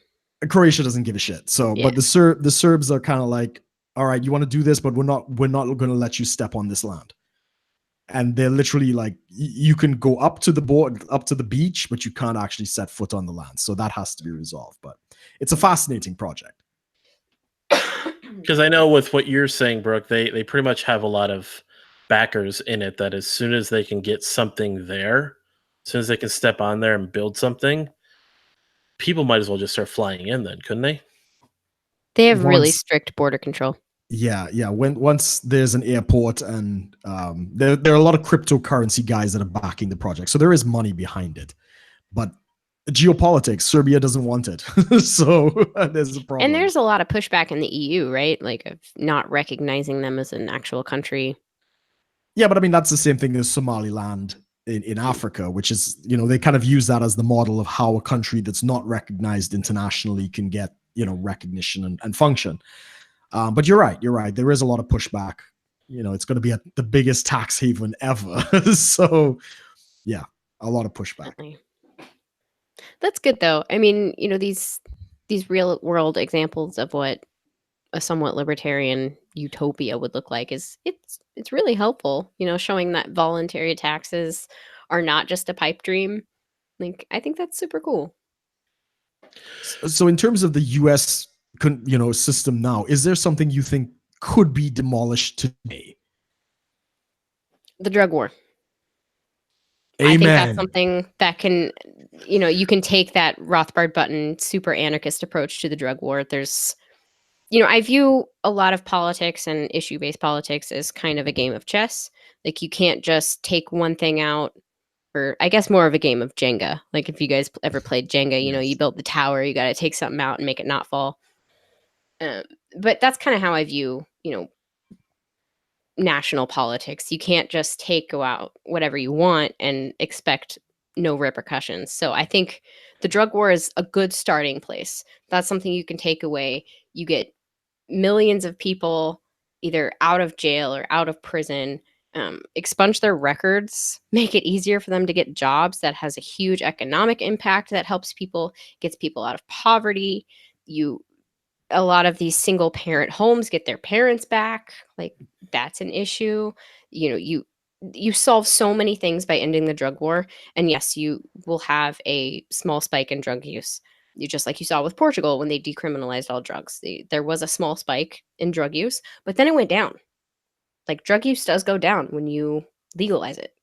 Croatia doesn't give a shit. So, Yeah. but the Serbs are kind of like, all right, you want to do this, but we're not going to let you step on this land. And they're literally like, you can go up to the board, up to the beach, but you can't actually set foot on the land. So that has to be resolved. But it's a fascinating project. Because I know with what you're saying, Brooke, they pretty much have a lot of backers in it that as soon as they can get something there, as soon as they can step on there and build something, people might as well just start flying in then, couldn't they? They have really Once, strict border control. yeah. Once there's an airport and there are a lot of cryptocurrency guys that are backing the project, so there is money behind it. But geopolitics, Serbia doesn't want it, so there's a problem. And there's a lot of pushback in the EU, right? Like of not recognizing them as an actual country. Yeah, but I mean that's the same thing as Somaliland in Africa, which is, they kind of use that as the model of how a country that's not recognized internationally can get, recognition and function. But you're right. There is a lot of pushback. It's going to be the biggest tax haven ever. So, yeah, a lot of pushback. Definitely. That's good though. I mean, these real world examples of what a somewhat libertarian utopia would look like is it's really helpful, showing that voluntary taxes are not just a pipe dream. Like I think that's super cool. So in terms of the US system now, is there something you think could be demolished today? The drug war. Amen. I think that's something that can, you can take that Rothbard button super anarchist approach to the drug war. There's, I view a lot of politics and issue-based politics as kind of a game of chess. Like you can't just take one thing out, or I guess more of a game of Jenga. Like if you guys ever played Jenga, Yes. you build the tower, you got to take something out and make it not fall. But that's kind of how I view, national politics. You can't just go out whatever you want and expect no repercussions. So I think the drug war is a good starting place. That's something you can take away. You get millions of people either out of jail or out of prison, expunge their records, make it easier for them to get jobs. That has a huge economic impact that helps people, gets people out of poverty. A lot of these single parent homes get their parents back. Like that's an issue. You solve so many things by ending the drug war. And yes, you will have a small spike in drug use. Just like you saw with Portugal when they decriminalized all drugs. There was a small spike in drug use, but then it went down. Like drug use does go down when you legalize it.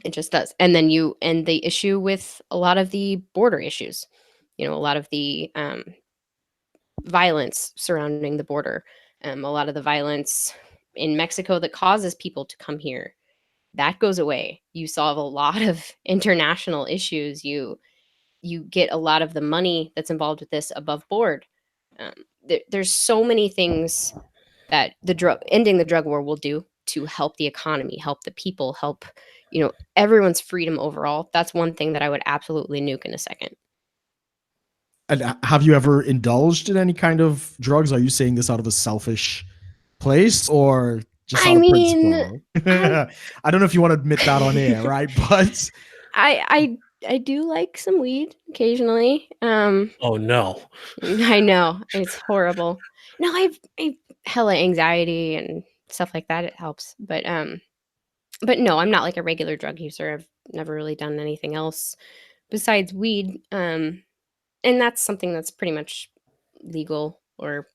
It just does. And then you end the issue with a lot of the border issues. A lot of the violence surrounding the border, a lot of the violence in Mexico that causes people to come here, that goes away. You solve a lot of international issues. You get a lot of the money that's involved with this above board. There's so many things that ending the drug war will do to help the economy, help the people, help everyone's freedom overall. That's one thing that I would absolutely nuke in a second. And have you ever indulged in any kind of drugs? Are you saying this out of a selfish place or just out of principle? I don't know if you want to admit that on air, right? But I do like some weed occasionally. Oh no. I know it's horrible. No, I've hella anxiety and stuff like that. It helps, but no, I'm not like a regular drug user. I've never really done anything else besides weed. And that's something that's pretty much legal, or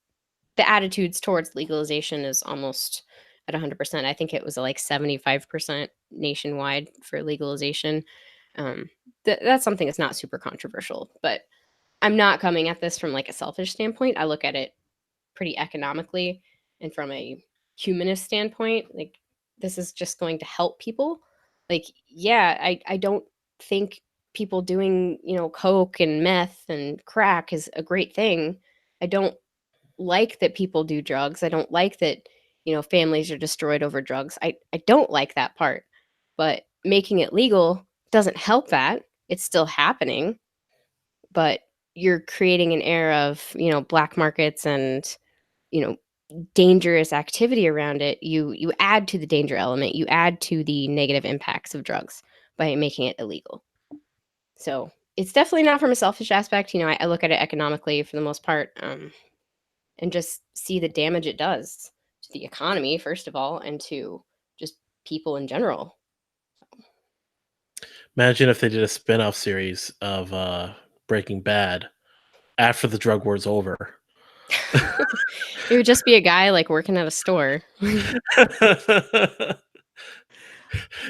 the attitudes towards legalization is almost at 100%. I think it was like 75% nationwide for legalization. That's something that's not super controversial, but I'm not coming at this from like a selfish standpoint. I look at it pretty economically and from a humanist standpoint. Like this is just going to help people. Like, yeah, I don't think people doing, coke and meth and crack is a great thing. I don't like that people do drugs. I don't like that, families are destroyed over drugs. I don't like that part. But making it legal doesn't help that. It's still happening, but you're creating an era of, black markets and, you know, dangerous activity around it. You add to the danger element. You add to the negative impacts of drugs by making it illegal. So it's definitely not from a selfish aspect. I look at it economically for the most part, and just see the damage it does to the economy, first of all, and to just people in general. Imagine if they did a spin-off series of Breaking Bad after the drug war's over. It would just be a guy like working at a store.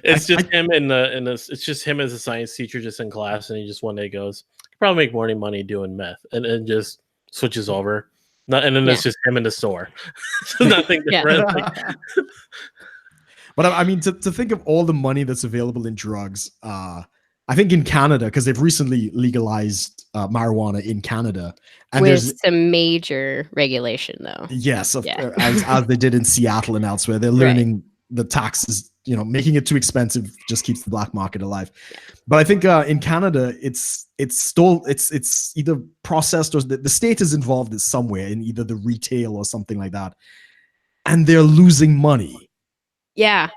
It's just him it's just him as a science teacher just in class, and he just one day goes, "Could probably make more money doing meth," and just switches over. And then it's just him in the store. Nothing different. But I mean, to think of all the money that's available in drugs, I think in Canada, because they've recently legalized marijuana in Canada, and with there's some major regulation, though. Yes, as they did in Seattle and elsewhere, they're learning the taxes. Making it too expensive just keeps the black market alive. Yeah. But I think in Canada, it's either processed or the state is involved in somewhere in either the retail or something like that, and they're losing money. Yeah,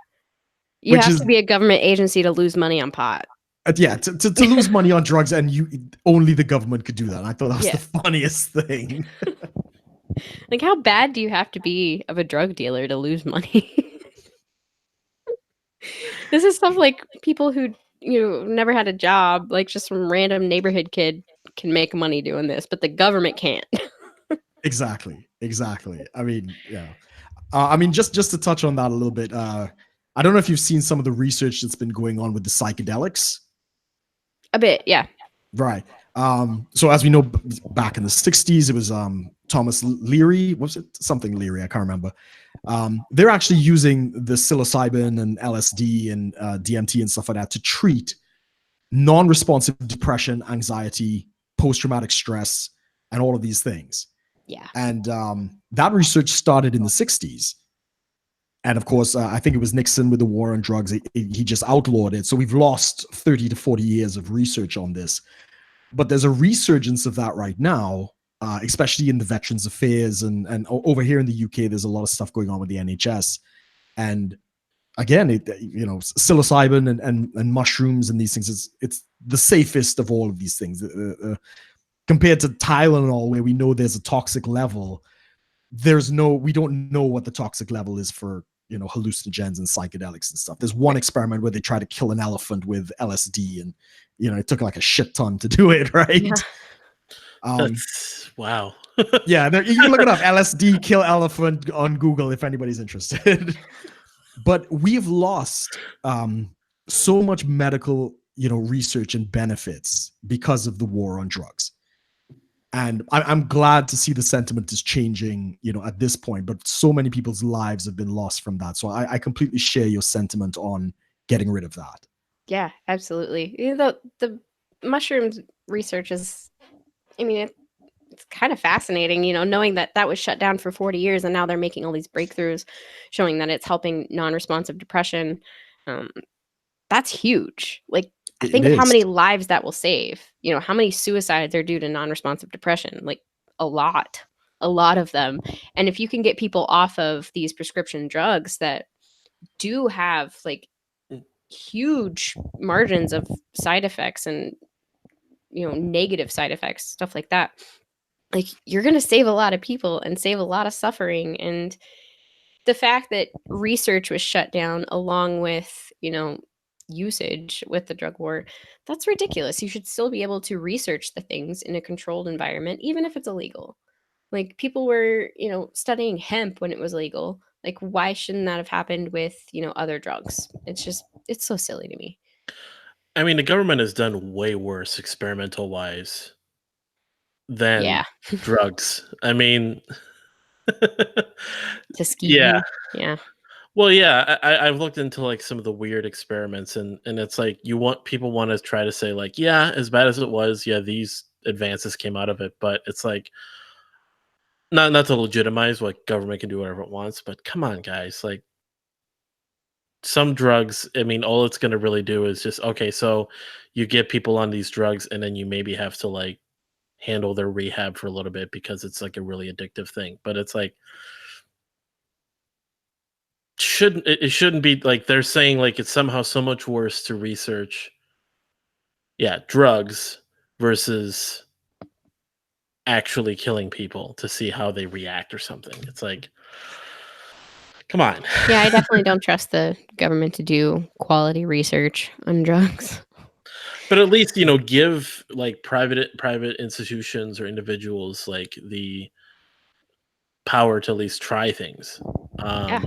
you have to be a government agency to lose money on pot. To lose money on drugs, and only the government could do that. And I thought that was the funniest thing. Like, how bad do you have to be of a drug dealer to lose money? This is stuff like people who never had a job, like just some random neighborhood kid can make money doing this, but the government can't. Exactly. I mean, yeah. I mean, just to touch on that a little bit. I don't know if you've seen some of the research that's been going on with the psychedelics. A bit, yeah. Right. So as we know, back in the 60s, it was Thomas Leary. Was it something Leary? I can't remember. They're actually using the psilocybin and LSD and DMT and stuff like that to treat non-responsive depression, anxiety, post-traumatic stress, and all of these things. Yeah. And that research started in the 60s. And of course, I think it was Nixon with the war on drugs. He just outlawed it. So we've lost 30 to 40 years of research on this. But there's a resurgence of that right now, especially in the Veterans Affairs. And over here in the UK, there's a lot of stuff going on with the NHS. And again, psilocybin and mushrooms and these things, it's the safest of all of these things. Compared to Tylenol, where we know there's a toxic level, we don't know what the toxic level is for hallucinogens and psychedelics and stuff. There's one experiment where they try to kill an elephant with LSD, and it took like a shit ton to do it, right? Yeah. Wow. Yeah, you can look it up. LSD kill elephant on Google if anybody's interested. But we've lost so much medical research and benefits because of the war on drugs. And I'm glad to see the sentiment is changing, at this point, but so many people's lives have been lost from that. So I completely share your sentiment on getting rid of that. Yeah, absolutely. The mushrooms research is, it's kind of fascinating, knowing that was shut down for 40 years and now they're making all these breakthroughs showing that it's helping non-responsive depression. That's huge. Like, I think of how many lives that will save. How many suicides are due to non-responsive depression? Like, a lot of them. And if you can get people off of these prescription drugs that do have like huge margins of side effects and negative side effects, stuff like that, like, you're going to save a lot of people and save a lot of suffering. And the fact that research was shut down along with usage with the drug war, that's ridiculous. You should still be able to research the things in a controlled environment, even if it's illegal. Like, people were studying hemp when it was legal. Like, why shouldn't that have happened with other drugs? It's so silly to me. I mean, the government has done way worse experimental wise than drugs. I mean, yeah. Well, yeah, I've looked into like some of the weird experiments, and it's like people want to try to say like, yeah, as bad as it was, yeah, these advances came out of it, but it's like not to legitimize what government can do whatever it wants, but come on, guys, like some drugs, I mean, all it's going to really do is just okay, so you get people on these drugs and then you maybe have to like handle their rehab for a little bit because it's like a really addictive thing. But it's like it shouldn't be like they're saying like it's somehow so much worse to research drugs versus actually killing people to see how they react or something. It's like, come on. Yeah, I definitely don't trust the government to do quality research on drugs. But at least, give like private institutions or individuals like the power to at least try things. Yeah.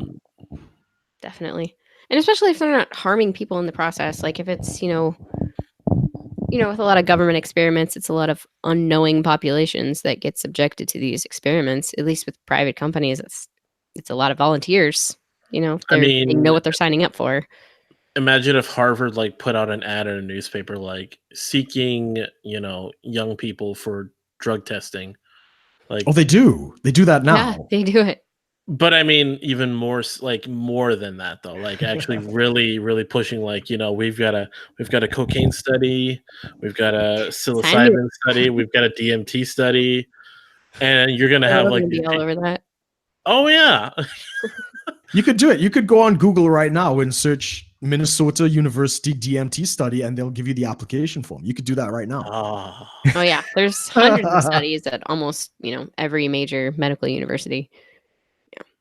Definitely. And especially if they're not harming people in the process. Like if it's, with a lot of government experiments, it's a lot of unknowing populations that get subjected to these experiments. At least with private companies, it's a lot of volunteers. They know what they're signing up for. Imagine if Harvard like put out an ad in a newspaper like seeking, young people for drug testing. Like, oh, they do that now. Yeah, they do it. But I mean, even more than that though. Like actually, really, really pushing. Like we've got a cocaine study, we've got a psilocybin study, we've got a DMT study, and you're gonna have like be all over that. Oh yeah, you could do it. You could go on Google right now and search Minnesota University DMT study, and they'll give you the application form. You could do that right now. Oh yeah, there's hundreds of studies at almost every major medical university.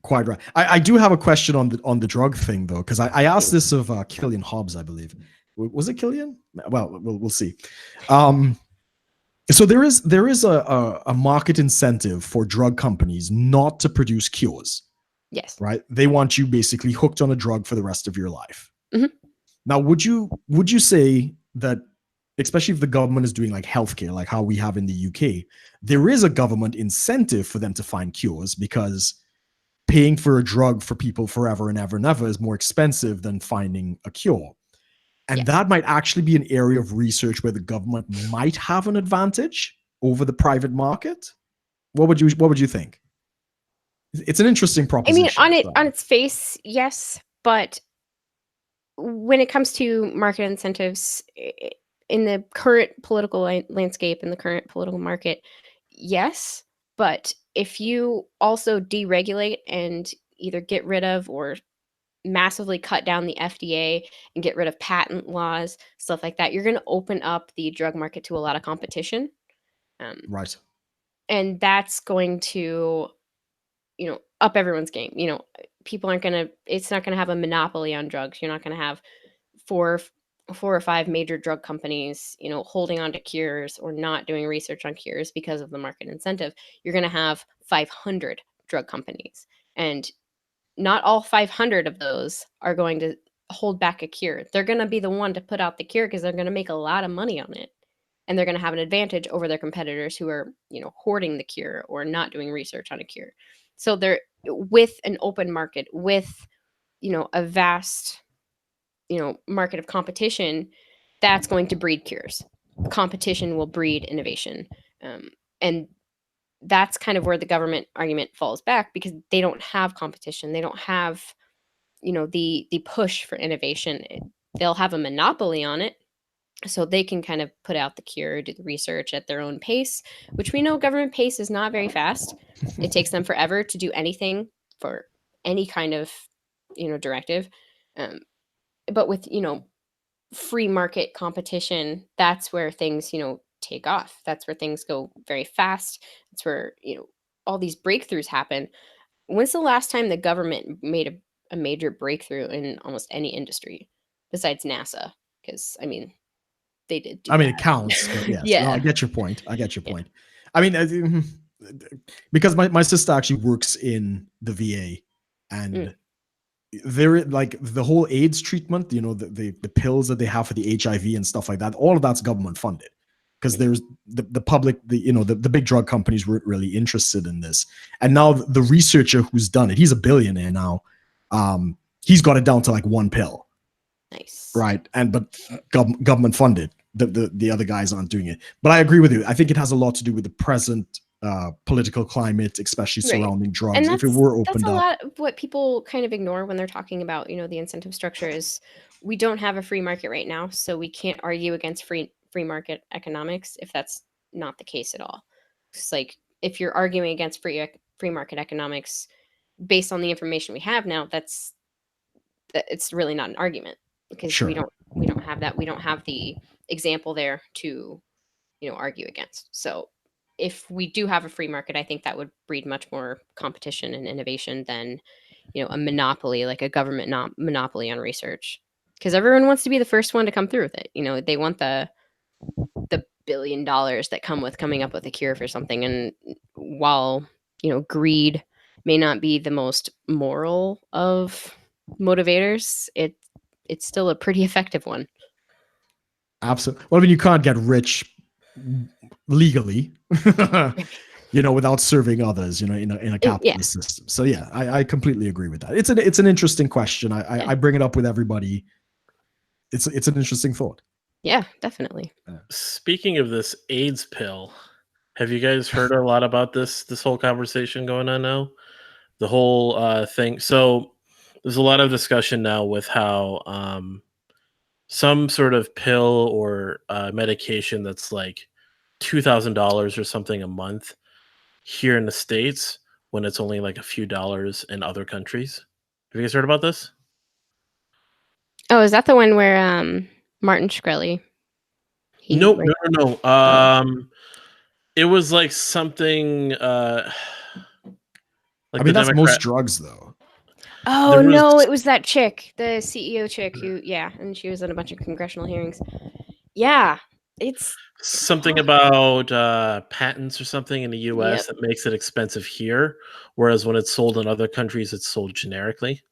Quite right. I do have a question on the drug thing though, because I asked this of Killian Hobbs, I believe. Was it Killian? Well, we'll see. So there is a market incentive for drug companies not to produce cures. Yes. Right. They want you basically hooked on a drug for the rest of your life. Mm-hmm. Now, would you say that, especially if the government is doing like healthcare, like how we have in the UK, there is a government incentive for them to find cures because paying for a drug for people forever and ever and ever is more expensive than finding a cure. And that might actually be an area of research where the government might have an advantage over the private market. What would you think? It's an interesting proposition. I mean, on its face, yes, but when it comes to market incentives in the current political landscape, in the current political market, yes, but if you also deregulate and either get rid of or massively cut down the FDA and get rid of patent laws, stuff like that, you're going to open up the drug market to a lot of competition. Right. And that's going to, up everyone's game. People aren't going to, it's not going to have a monopoly on drugs. You're not going to have four or five major drug companies, holding on to cures or not doing research on cures because of the market incentive. You're going to have 500 drug companies, and not all 500 of those are going to hold back a cure. They're going to be the one to put out the cure because they're going to make a lot of money on it, and they're going to have an advantage over their competitors who are, hoarding the cure or not doing research on a cure. So they're with an open market, with, a vast market of competition, that's going to breed cures. Competition will breed innovation. And that's kind of where the government argument falls back, because they don't have competition. They don't have, the push for innovation. They'll have a monopoly on it, so they can kind of put out the cure, do the research at their own pace, which we know government pace is not very fast. It takes them forever to do anything for any kind of, directive. But with, free market competition, that's where things, take off. That's where things go very fast. That's where, all these breakthroughs happen. When's the last time the government made a major breakthrough in almost any industry besides NASA? Because, they did. It counts. But yes. Yeah. No, I get your point. I mean, because my sister actually works in the VA, and there, like the whole AIDS treatment, the pills that they have for the HIV and stuff like that, all of that's government funded, because there's the public, the big drug companies weren't really interested in this. And now the researcher who's done it, he's a billionaire now. He's got it down to like one pill. Nice. Right. But government funded. The other guys aren't doing it. But I agree with you. I think it has a lot to do with the present political climate, especially Right. surrounding drugs, And if it were that's opened a up. lot of what people kind of ignore when they're talking about, the incentive structure is we don't have a free market right now, so we can't argue against free market economics if that's not the case at all. It's like if you're arguing against free market economics based on the information we have now, it's really not an argument because Sure. we don't have that. We don't have the example there to argue against. So if we do have a free market, I think that would breed much more competition and innovation than a monopoly, like a government monopoly on research, because everyone wants to be the first one to come through with it. They want the $1 billion that come with coming up with a cure for something. And while greed may not be the most moral of motivators, it's still a pretty effective one. Absolutely. Well, I mean, you can't get rich legally, without serving others, in a capitalist system. So yeah, I completely agree with that. It's an interesting question. I bring it up with everybody. It's an interesting thought. Yeah, definitely. Speaking of this AIDS pill, have you guys heard a lot about this whole conversation going on now? The whole thing. So there's a lot of discussion now with how some sort of pill or medication that's like $2,000 or something a month here in the States when it's only like a few dollars in other countries. Have you guys heard about this? Oh, is that the one where Martin Shkreli? No. It was like something like I mean, the that's Democrat. most drugs, though. Oh no, it was that chick, the CEO chick who, and she was in a bunch of congressional hearings. Yeah, it's something about patents or something in the US Yep. that makes it expensive here, whereas when it's sold in other countries, it's sold generically. So it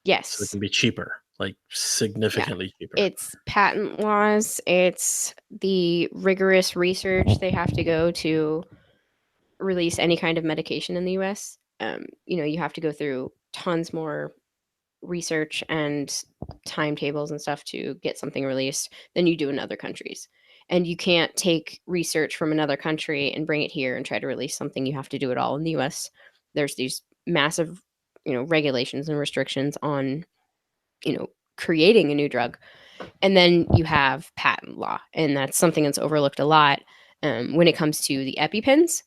Yes. can be cheaper, like significantly cheaper. It's patent laws. It's the rigorous research they have to go to release any kind of medication in the US. You have to go through tons more research and timetables and stuff to get something released than you do in other countries. And you can't take research from another country and bring it here and try to release something. You have to do it all in the US. There's these massive, regulations and restrictions on, creating a new drug. And then you have patent law, and that's something that's overlooked a lot when it comes to the EpiPens.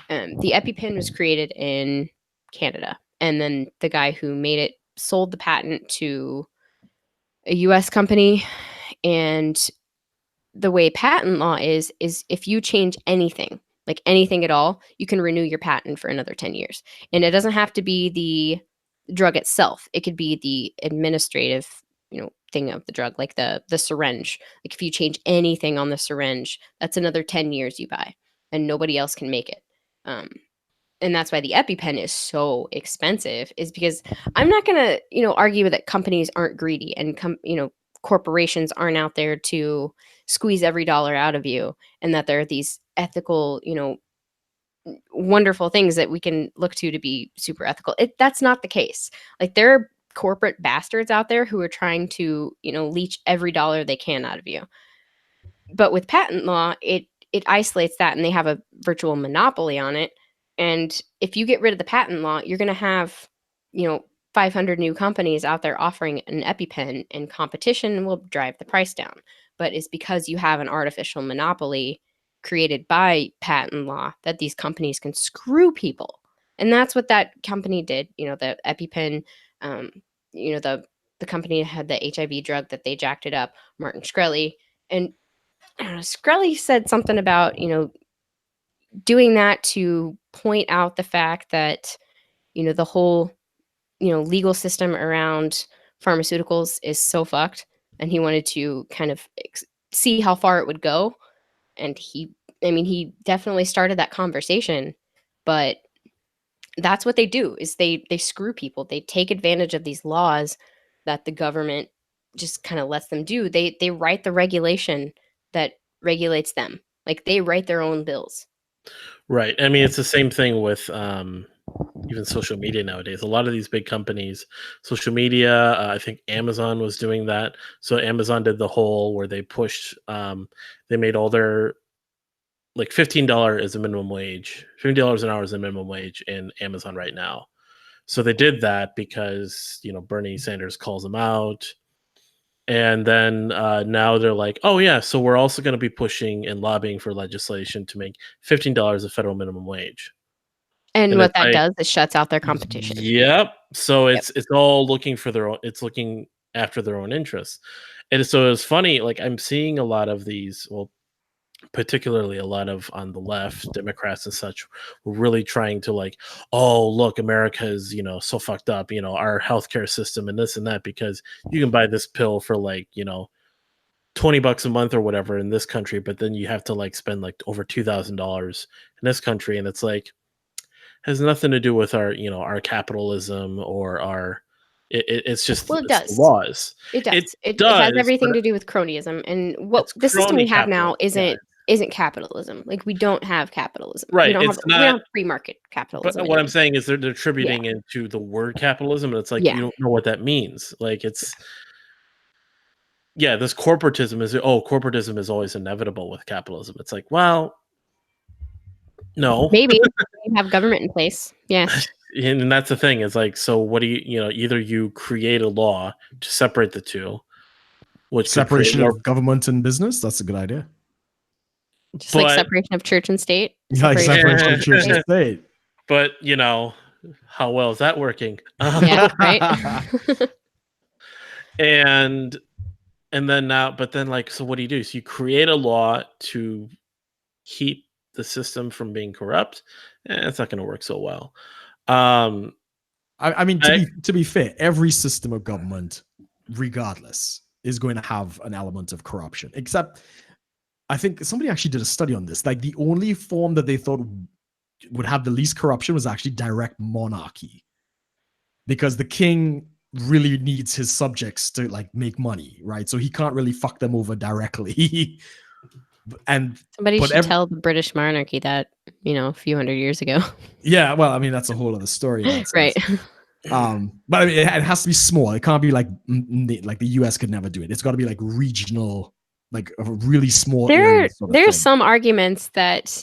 The EpiPen was created in Canada, and then the guy who made it sold the patent to a US company. And the way patent law is if you change anything, like anything at all, you can renew your patent for another 10 years. And it doesn't have to be the drug itself. It could be the administrative, thing of the drug, like the syringe. Like if you change anything on the syringe, that's another 10 years you buy, and nobody else can make it. And that's why the EpiPen is so expensive, is because I'm not going to, argue that companies aren't greedy and corporations aren't out there to squeeze every dollar out of you, and that there are these ethical, wonderful things that we can look to be super ethical. That's not the case. Like there are corporate bastards out there who are trying to, leech every dollar they can out of you. But with patent law, it isolates that, and they have a virtual monopoly on it. And if you get rid of the patent law, you're going to have, 500 new companies out there offering an EpiPen, and competition will drive the price down. But it's because you have an artificial monopoly created by patent law that these companies can screw people. And that's what that company did. The EpiPen, the company had the HIV drug that they jacked it up, Martin Shkreli. And Shkreli said something about, doing that to point out the fact that, the whole, legal system around pharmaceuticals is so fucked. And he wanted to kind of see how far it would go. And he definitely started that conversation. But that's what they do, is they screw people. They take advantage of these laws that the government just kind of lets them do. They write the regulation that regulates them. Like they write their own bills. Right. I mean, it's the same thing with even social media nowadays. A lot of these big companies, social media, I think Amazon was doing that. So Amazon did the whole where they pushed, they made all their like $15 is a minimum wage. $15 an hour is a minimum wage in Amazon right now. So they did that because, you know, Bernie Sanders calls them out. And then now they're like, oh, yeah, so we're also going to be pushing and lobbying for legislation to make $15 a federal minimum wage. And And what it's that like, does is shuts out their competition. yep. So Yep. it's all looking for their own, it's looking after their own interests. And so it's funny, like I'm seeing a lot of these, well, particularly a lot of on the left, Democrats and such, were really trying to like, oh, look, America is, you know, so fucked up, you know, our healthcare system and this and that, because you can buy this pill for like, you know, $20 a month or whatever in this country, but then you have to like spend like over $2,000 in this country. And it's like, has nothing to do with our, you know, our capitalism or our, it's just, Well, it it's the does. laws. It It does. It has does, everything but to do with cronyism, and what it's the system crony we have now capitalism. Yeah, isn't capitalism. Like we don't have capitalism. right. It's We don't not. have free market capitalism But what I'm anymore. saying is they're Yeah. attributing it to the word capitalism, and it's like Yeah. you don't know what that means. Like it's yeah, this corporatism is corporatism is always inevitable with capitalism. It's like, well, no. Maybe you have government in place. Yeah. And that's the thing. It's like, so what do you know, either you create a law to separate the two, which could create Separation more, of government and business. That's a good idea. Just like but separation of church and state. Yeah, like separation of church and state. state. but you know, how well is that working? Yeah, right. and then now, but then like, so what do you do? So you create a law to keep the system from being corrupt. It's not going to work so well. I mean, to be fair, every system of government, regardless, is going to have an element of corruption. Except, I think somebody actually did a study on this. Like the only form that they thought would have the least corruption was actually direct monarchy, because the king really needs his subjects to like make money, right? So he can't really fuck them over directly. And somebody should tell the British monarchy that, you know, a few hundred years ago. Yeah, well, I mean, that's a whole other story. Right. But I mean, it has to be small. It can't be like the US could never do it. It's got to be like regional, like a really small area. There's some arguments that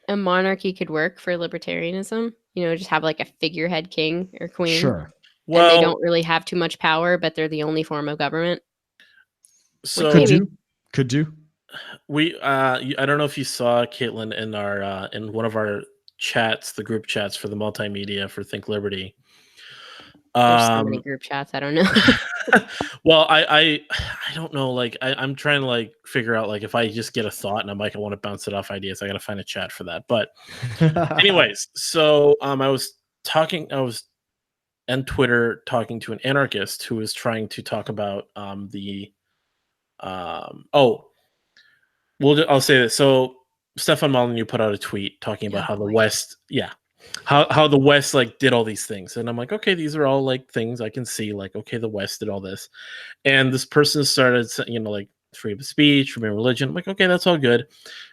a monarchy could work for libertarianism. You know, just have like a figurehead king or queen. Sure. Well, and they don't really have too much power, but they're the only form of government. So could do. We I don't know if you saw Caitlin in our in one of our chats, the group chats for the multimedia for Think Liberty. There's so many group chats. I don't know. Well, I don't know. Like I'm trying to like figure out like if I just get a thought and I'm like I want to bounce it off ideas, I got to find a chat for that. But anyways, so I was on Twitter talking to an anarchist who was trying to talk about I'll say this. So Stefan Molyneux put out a tweet talking about how the West, how the West like did all these things, and I'm like, okay, these are all like things I can see. Like, okay, the West did all this, and this person started, you know, like freedom of speech, freedom of religion. I'm like, okay, that's all good,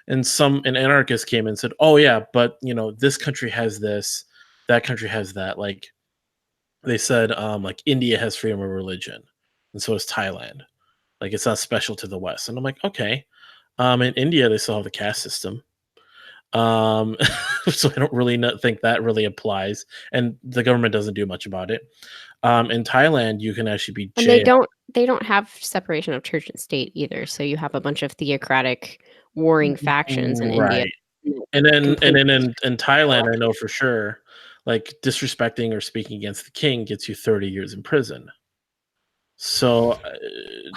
and an anarchist came and said, oh yeah, but you know, this country has this, that country has that. Like, they said, like India has freedom of religion, and so does Thailand. Like, it's not special to the West, and I'm like, okay. In India, they still have the caste system. So I don't really think that really applies. And the government doesn't do much about it. In Thailand, you can actually be jailed. And they don't have separation of church and state either. So you have a bunch of theocratic warring factions in India. And then in Thailand, I know for sure, like disrespecting or speaking against the king gets you 30 years in prison. So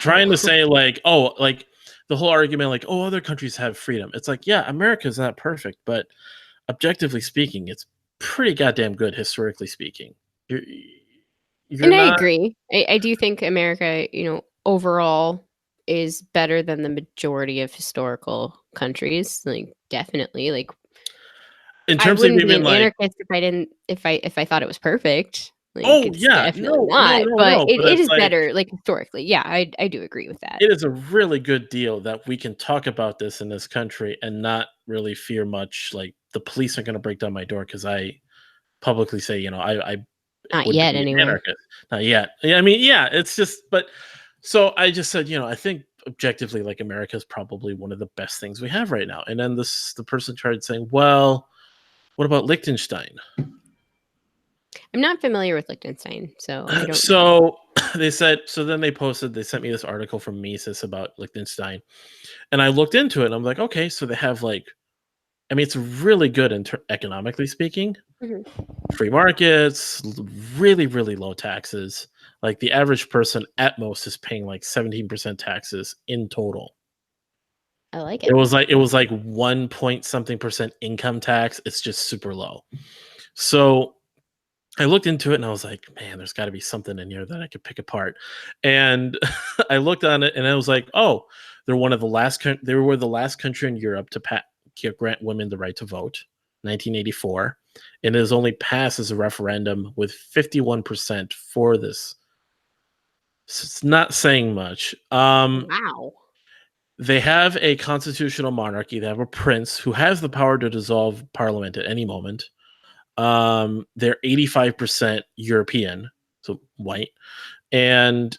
trying to say like, oh, like the whole argument, like, oh, other countries have freedom. It's like, yeah, America's not perfect, but objectively speaking, it's pretty goddamn good, historically speaking. I agree. I do think America, you know, overall is better than the majority of historical countries. Like, definitely. Like, in terms of even like anarchist if I thought it was perfect. Like, oh yeah, but it is like, better, like historically. Yeah, I do agree with that. It is a really good deal that we can talk about this in this country and not really fear much. Like the police are going to break down my door because I publicly say, you know, I not yet anyway. Anarchist. Not yet. Yeah, I mean, yeah, it's just. But so I just said, you know, I think objectively, like, America is probably one of the best things we have right now. And then the person tried saying, well, what about Liechtenstein? I'm not familiar with Liechtenstein, so I don't know. So they said, so then they sent me this article from Mises about Liechtenstein. And I looked into it and I'm like, okay, so they have like, I mean, it's really good economically speaking. Mhm. Free markets, really, really low taxes. Like the average person at most is paying like 17% taxes in total. I like It it. was like 1 point something percent income tax. It's just super low. So I looked into it and I was like, man, there's got to be something in here that I could pick apart. And I looked on it and I was like, oh, they were the last country in Europe to grant women the right to vote, 1984, and it has only passed as a referendum with 51% for this. So it's not saying much. Wow. They have a constitutional monarchy. They have a prince who has the power to dissolve parliament at any moment. They're 85% European, so white, and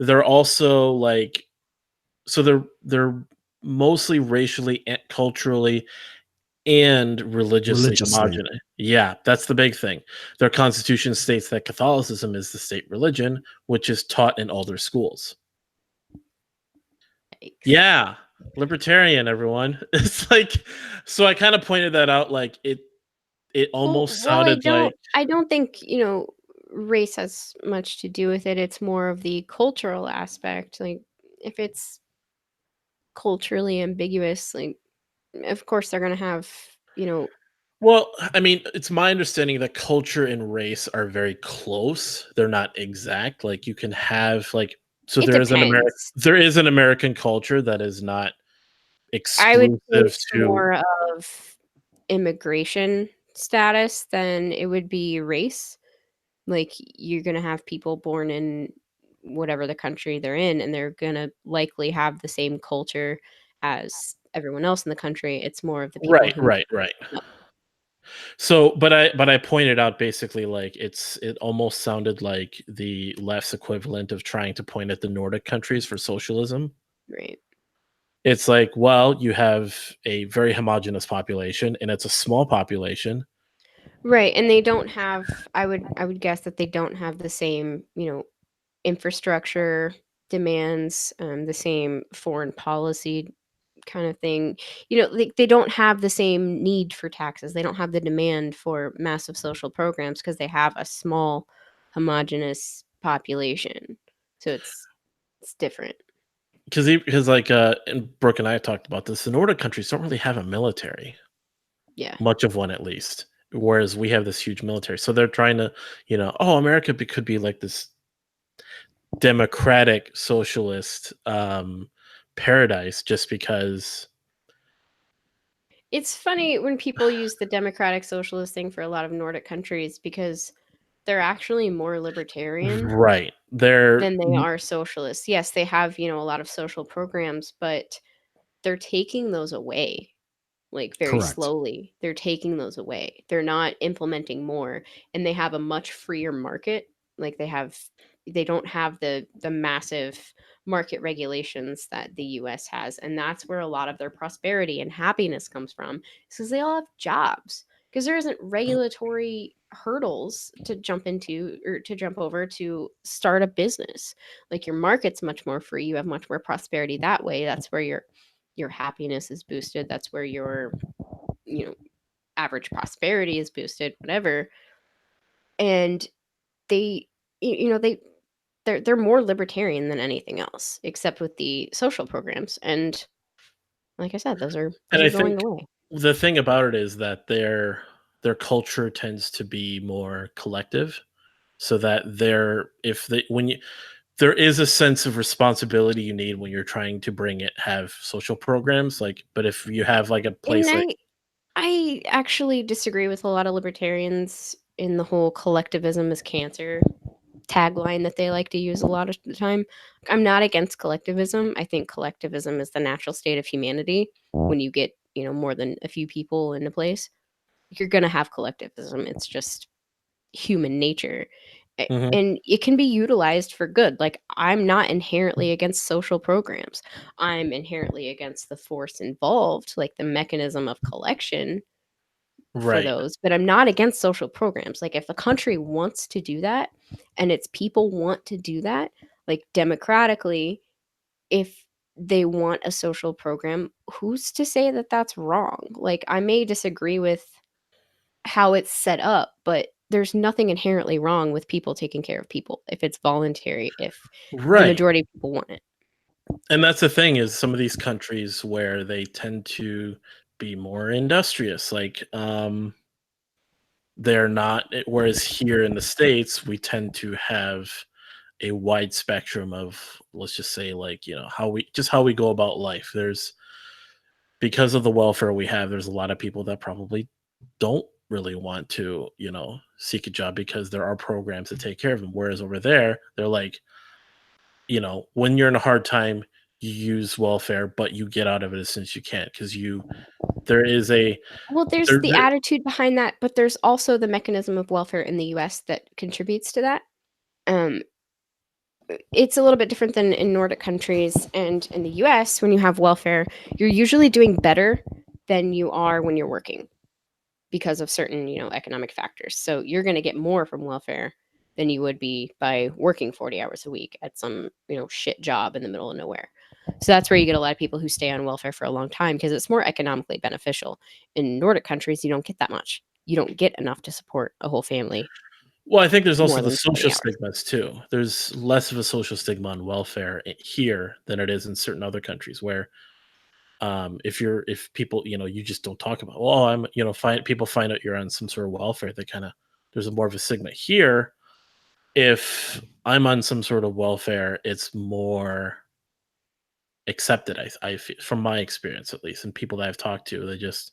they're also like, so they're mostly racially, culturally, and religiously homogenous. Yeah, that's the big thing. Their constitution states that Catholicism is the state religion, which is taught in all their schools. Yikes. Yeah, libertarian, everyone. It's like, so I kind of pointed that out. Like it almost sounded like, I don't think, race has much to do with it. It's more of the cultural aspect. Like if it's culturally ambiguous, like of course they're gonna have, well, I mean, it's my understanding that culture and race are very close. They're not exact. Like you can have like, so it depends. there is an American culture that is not I would say exclusive it's to, more of immigration status than it would be race. Like you're gonna have people born in whatever the country they're in, and they're gonna likely have the same culture as everyone else in the country. It's more of the people right, who right, right. So, but I pointed out basically like it almost sounded like the left's equivalent of trying to point at the Nordic countries for socialism. right. It's like, well, you have a very homogenous population and it's a small population. Right, and they don't have I would guess that they don't have the same, infrastructure demands, the same foreign policy kind of thing. They don't have the same need for taxes. They don't have the demand for massive social programs because they have a small homogenous population. So it's different. Because like and Brooke and I have talked about this, the Nordic countries don't really have a military, Yeah. much of one at least, whereas we have this huge military. So they're trying to, oh, America could be like this democratic socialist paradise just because. It's funny when people use the democratic socialist thing for a lot of Nordic countries because they're actually more libertarian Right, they're than they are socialists. Yes, they have, a lot of social programs, but they're taking those away. Like very Correct. slowly. They're taking those away. They're not implementing more, and they have a much freer market. Like they don't have the massive market regulations that the US has, and that's where a lot of their prosperity and happiness comes from. Because they all have jobs. Because there isn't regulatory hurdles to jump into or to jump over to start a business. Like your market's much more free. You have much more prosperity that way. That's where your happiness is boosted. That's where your, you know, average prosperity is boosted, whatever. And they, they're more libertarian than anything else, except with the social programs. And like I said, those are and those I are going think away. the thing about it is that their culture tends to be more collective, so that they're if they when you there is a sense of responsibility you need when you're trying to have social programs, like, but if you have like a And place like, I actually disagree with a lot of libertarians in the whole collectivism is cancer tagline that they like to use a lot of the time. I'm not against collectivism. I think collectivism is the natural state of humanity. When you get, more than a few people in a place, you're going to have collectivism. It's just human nature. And it can be utilized for good. Like, I'm not inherently against social programs. I'm inherently against the force involved, like the mechanism of collection for Right. those, but I'm not against social programs. Like, if a country wants to do that and its people want to do that, like democratically, if they want a social program, who's to say that that's wrong? Like, I may disagree with how it's set up, but there's nothing inherently wrong with people taking care of people if it's voluntary, if the Right. majority of people want it. And that's the thing is some of these countries where they tend to be more industrious, like they're not whereas here in the States, we tend to have a wide spectrum of, let's just say, like, how we go about life. There's because of the welfare we have, there's a lot of people that probably don't really want to, seek a job because there are programs to take care of them. Whereas over there, they're like, when you're in a hard time, you use welfare, but you get out of it as soon as you can because there is a Well, there's the attitude behind that, but there's also the mechanism of welfare in the US that contributes to that. It's a little bit different than in Nordic countries. And in the US, when you have welfare, you're usually doing better than you are when you're working because of certain, economic factors. So you're going to get more from welfare than you would be by working 40 hours a week at some, shit job in the middle of nowhere. So that's where you get a lot of people who stay on welfare for a long time because it's more economically beneficial. In Nordic countries, you don't get that much. You don't get enough to support a whole family. Well, I think there's also more the than 20 social hours. stigmas too. There's less of a social stigma on welfare here than it is in certain other countries where if people, you just don't talk about, well, I'm, people find out you're on some sort of welfare, they kind of, there's a more of a stigma here. If I'm on some sort of welfare, it's more accepted. I feel from my experience, at least, and people that I've talked to, they just,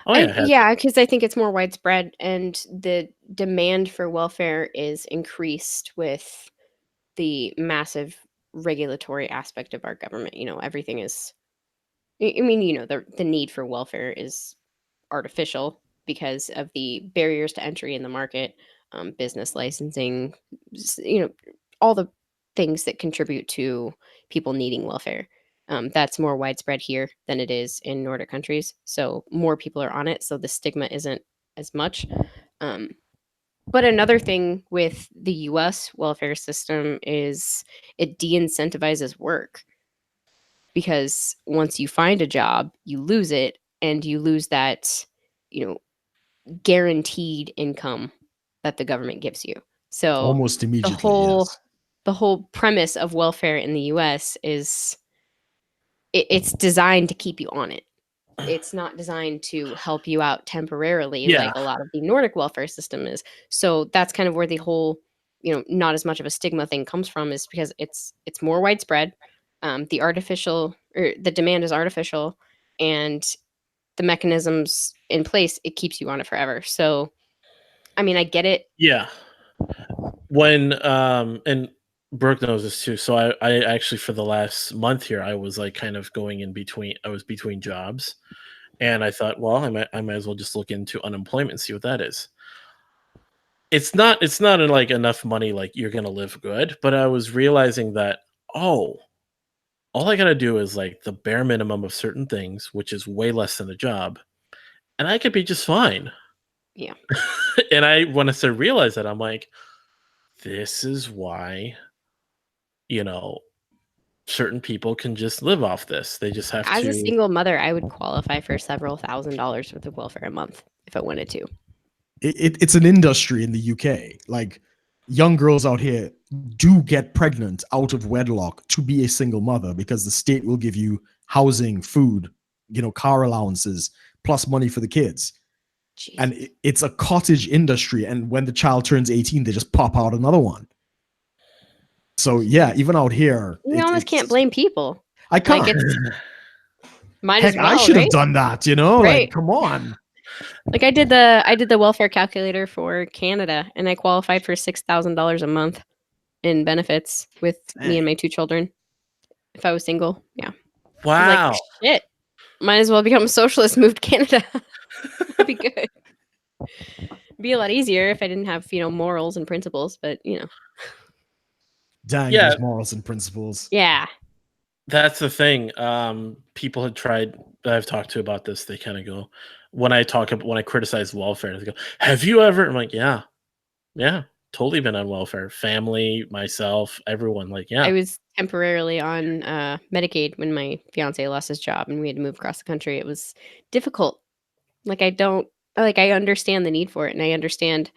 oh yeah, Yeah, because I think it's more widespread and the demand for welfare is increased with the massive regulatory aspect of our government. Everything is, I mean, the need for welfare is artificial because of the barriers to entry in the market, business licensing, all the things that contribute to people needing welfare. That's more widespread here than it is in Nordic countries. So more people are on it. So the stigma isn't as much. Um, but another thing with the US welfare system is it de incentivizes work because once you find a job, you lose it and you lose that, guaranteed income that the government gives you. So Almost the immediately, whole yes. the whole premise of welfare in the US is it's designed to keep you on it. It's not designed to help you out temporarily yeah, like a lot of the Nordic welfare system is. So that's kind of where the whole, not as much of a stigma thing comes from is because it's more widespread. The artificial or the demand is artificial and the mechanisms in place, it keeps you on it forever. So, I mean, I get it. yeah. When and Brooke knows this too. So I actually for the last month here, I was like kind of going in between. I was between jobs, and I thought, well, I might as well just look into unemployment and see what that is. It's not like enough money like you're gonna live good, but I was realizing that, oh, all I gotta do is like the bare minimum of certain things, which is way less than a job, and I could be just fine. Yeah. And I when I started to realize that, I'm like, this is why, you know, certain people can just live off this. They just have As a to. single mother, I would qualify for several $1,000s worth of welfare a month if I wanted to. It's an industry in the UK. Like, young girls out here do get pregnant out of wedlock to be a single mother because the state will give you housing, food, car allowances, plus money for the kids. Jeez. And it's a cottage industry. And when the child turns 18, they just pop out another one. So yeah, even out here, You almost can't blame people. I can't. Like, it's might Heck, as well, I should right? have done that, Right. Like, come on. Like, I did the welfare calculator for Canada, and I qualified for $6,000 a month in benefits with me and my 2 children. If I was single, yeah. I was like, Wow. shit, might as well become a socialist, move to Canada. That'd be good. be a lot easier if I didn't have, morals and principles, but Dang, Yeah. those morals and principles. yeah. That's the thing. People had tried that I've talked to about this. They kind of go when I criticize welfare. They go, "Have you ever?" I'm like, "Yeah, totally been on welfare. Family, myself, everyone. Like, I yeah, was temporarily on Medicaid when my fiance lost his job and we had to move across the country. It was difficult. Like I understand the need for it and I understand,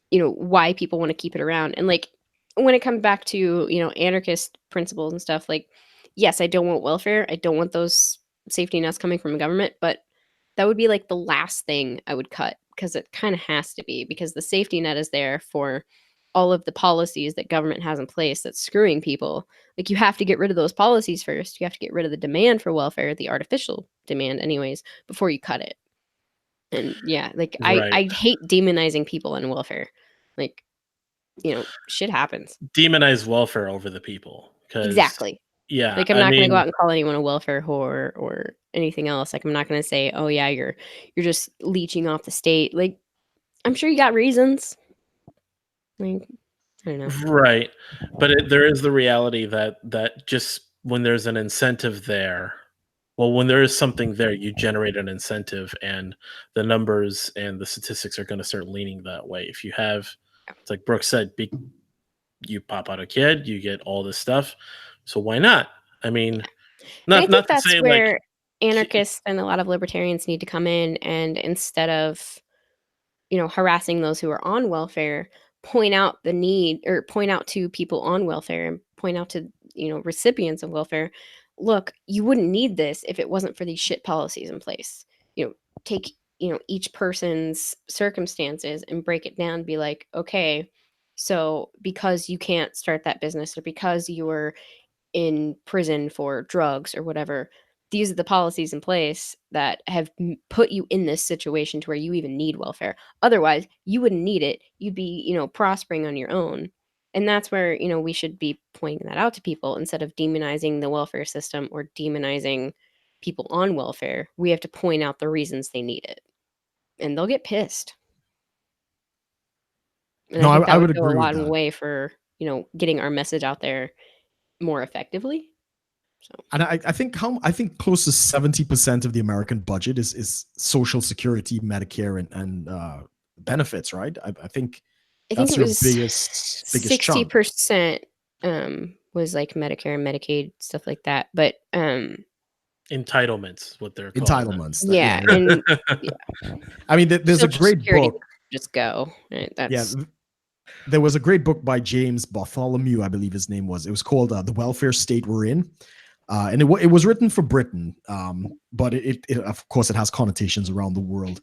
why people want to keep it around. And like when it comes back to, anarchist principles and stuff, like, yes, I don't want welfare. I don't want those safety nets coming from the government, but that would be like the last thing I would cut because it kind of has to be because the safety net is there for all of the policies that government has in place that's screwing people. Like you have to get rid of those policies first. You have to get rid of the demand for welfare, the artificial demand anyways, before you cut it. And yeah, like right." I hate demonizing people on welfare. Like, shit happens. Demonize welfare over the people because Exactly. yeah, Like I'm I not gonna go mean, out and call anyone a welfare whore or anything else. Like I'm not gonna say, oh yeah, you're just leeching off the state. Like I'm sure you got reasons. Like I don't know. right, but there is the reality that just when there's an incentive there, well, when there is something there, you generate an incentive, and the numbers and the statistics are going to start leaning that way. If you have, it's like Brooke said, you pop out a kid, you get all this stuff, so why not? I mean, And I not think to that's say like, where anarchists and a lot of libertarians need to come in and instead of, harassing those who are on welfare, point out the need or point out to people on welfare and point out to, recipients of welfare, look, you wouldn't need this if it wasn't for these shit policies in place. Take, each person's circumstances and break it down, be like, okay, so because you can't start that business or because you were in prison for drugs or whatever, these are the policies in place that have put you in this situation to where you even need welfare. Otherwise, you wouldn't need it. You'd be, prospering on your own. And that's where, we should be pointing that out to people instead of demonizing the welfare system or demonizing people on welfare. We have to point out the reasons they need it. And they'll get pissed. And No, I think that I would would go a agree with long that. way for, getting our message out there more effectively. So And I think close to 70% of the American budget is Social Security, Medicare, and benefits, right? I think I think that's it your was biggest chunk. 60% was like Medicare and Medicaid, stuff like that. But entitlements, what they're calling it. Entitlements. yeah, Yeah. and yeah, I mean, there's a Social great Security book. just go. Right? Yeah, That's there was a great book by James Bartholomew, I believe his name was. It was called "The Welfare State We're In," and it was written for Britain, but it of course it has connotations around the world.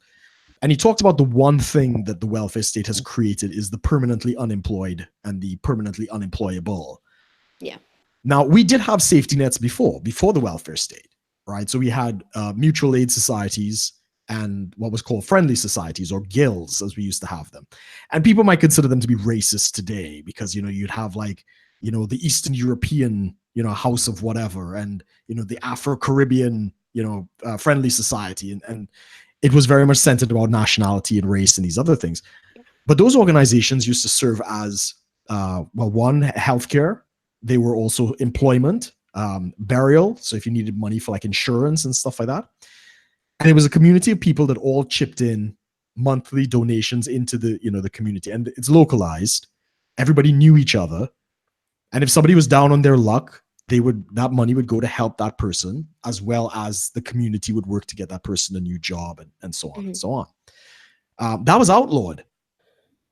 And he talked about the one thing that the welfare state has created is the permanently unemployed and the permanently unemployable. yeah. Now, we did have safety nets before the welfare state, right? So we had mutual aid societies and what was called friendly societies or guilds, as we used to have them. And people might consider them to be racist today because, you'd have like, the Eastern European, house of whatever, and, the Afro-Caribbean, friendly society. And it was very much centered about nationality and race and these other things. But those organizations used to serve as, one, healthcare. They were also employment, burial. So if you needed money for like insurance and stuff like that. And it was a community of people that all chipped in monthly donations into the community. And it's localized. Everybody knew each other. And if somebody was down on their luck, that money would go to help that person, as well as the community would work to get that person a new job and so on and so on. That was outlawed.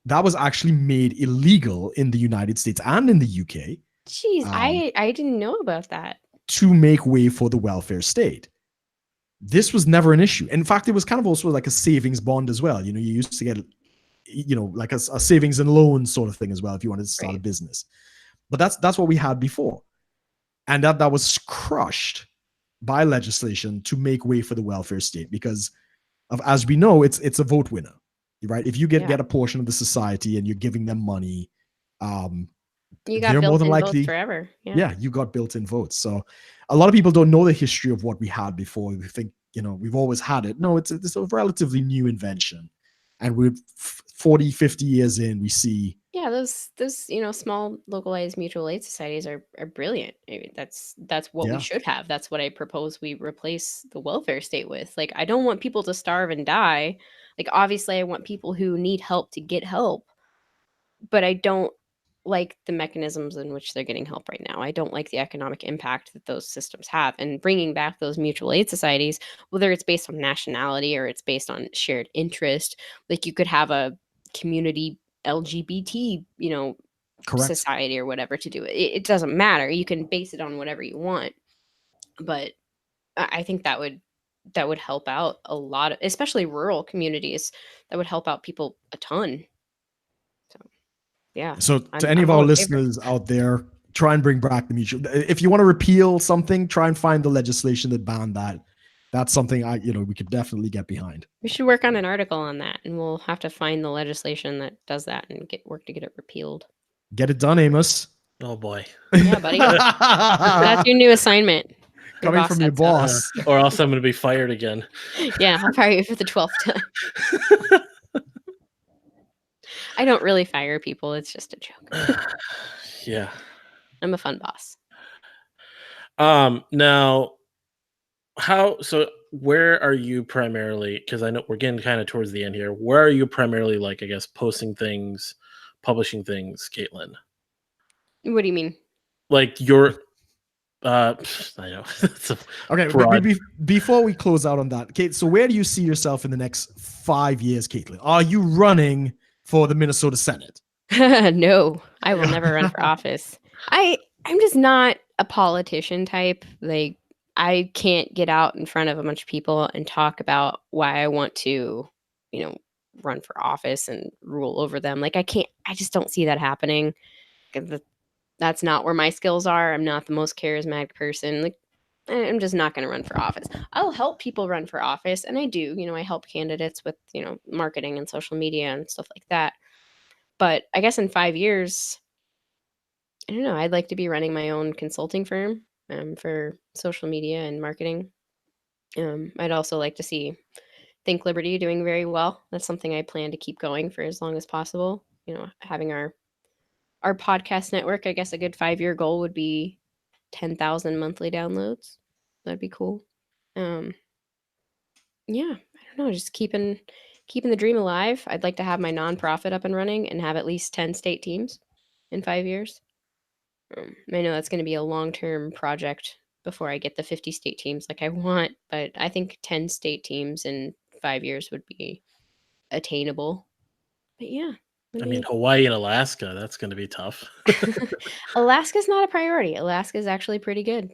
That was actually made illegal in the United States and in the UK. Jeez, I didn't know about that. To make way for the welfare state. This was never an issue. In fact, it was kind of also like a savings bond as well. You used to get, like a savings and loan sort of thing as well if you wanted to start a business. But that's what we had before. And that was crushed by legislation to make way for the welfare state because as we know, it's a vote winner, right? If you get a portion of the society and you're giving them money, you got they're more than built-in likely votes forever. Yeah, you got built-in votes. So a lot of people don't know the history of what we had before. We think, we've always had it. No, it's a relatively new invention. and we're 40, 50 years in, we see. Yeah, those small localized mutual aid societies are brilliant. I mean, that's what we Yeah. should have. That's what I propose we replace the welfare state with. Like, I don't want people to starve and die. Like, obviously I want people who need help to get help, but I don't like the mechanisms in which they're getting help right now. I don't like the economic impact that those systems have. And bringing back those mutual aid societies, whether it's based on nationality or it's based on shared interest, like you could have a community LGBT, Correct. society or whatever to do it. It doesn't matter. You can base it on whatever you want. But I think that would help out a lot, especially rural communities. That would help out people a ton. So yeah. So to I'm any of all our in favor. listeners out there, try and bring back the mutual. If you want to repeal something, try and find the legislation that banned that. That's something we could definitely get behind. We should work on an article on that, and we'll have to find the legislation that does that and work to get it repealed. Get it done, Amos. Oh boy. Yeah, buddy. That's your new assignment. Coming from your said so. boss. Or else I'm going to be fired again. Yeah, I'll fire you for the 12th time. I don't really fire people. It's just a joke. Yeah. I'm a fun boss. Now, where are you primarily, because I know we're getting kind of towards the end here, where are you primarily, like, I guess, posting things, publishing things, Caitlin? What do you mean? Like your I know. Okay, but before we close out on that, Kate, so where do you see yourself in the next 5 years, Caitlin? Are you running for the Minnesota Senate? No, I will never run for office. I'm just not a politician type. Like, I can't get out in front of a bunch of people and talk about why I want to, run for office and rule over them. Like, I just don't see that happening. That's not where my skills are. I'm not the most charismatic person. Like, I'm just not going to run for office. I'll help people run for office, and I do. I help candidates with, marketing and social media and stuff like that. But I guess in 5 years, I don't know, I'd like to be running my own consulting firm for social media and marketing. I'd also like to see Think Liberty doing very well. That's something I plan to keep going for as long as possible. Having our podcast network, I guess a good 5-year goal would be 10,000 monthly downloads. That'd be cool. Yeah, I don't know, just keeping the dream alive. I'd like to have my nonprofit up and running and have at least 10 state teams in 5 years. I know that's going to be a long-term project before I get the 50 state teams like I want, but I think 10 state teams in 5 years would be attainable. But yeah. I mean, Hawaii and Alaska, that's going to be tough. Alaska's not a priority. Alaska's actually pretty good.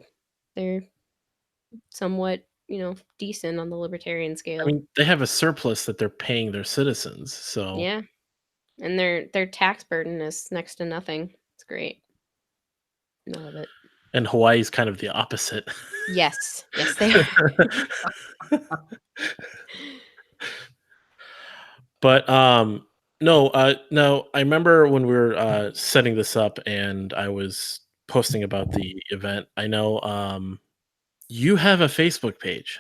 They're somewhat, decent on the libertarian scale. I mean, they have a surplus that they're paying their citizens, so yeah, and their tax burden is next to nothing. It's great. I love it. And Hawaii's kind of the opposite. Yes, they are. But no, I remember when we were setting this up and I was posting about the event. I know you have a Facebook page.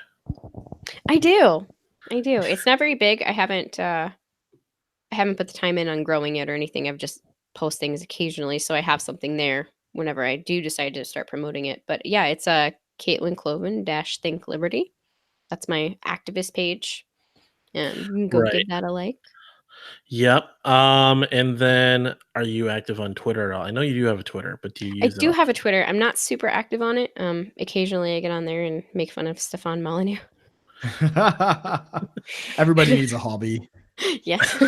I do. It's not very big. I haven't put the time in on growing it or anything. I've just post things occasionally, so I have something there whenever I do decide to start promoting it. But yeah, it's Caitlin Cloven Think Liberty. That's my activist page. You can go give that a like. Yep. And then are you active on Twitter at all? I know you do have a Twitter, but do you use I do have a Twitter. I'm not super active on it. Occasionally I get on there and make fun of Stefan Molyneux. Everybody needs a hobby. Yes.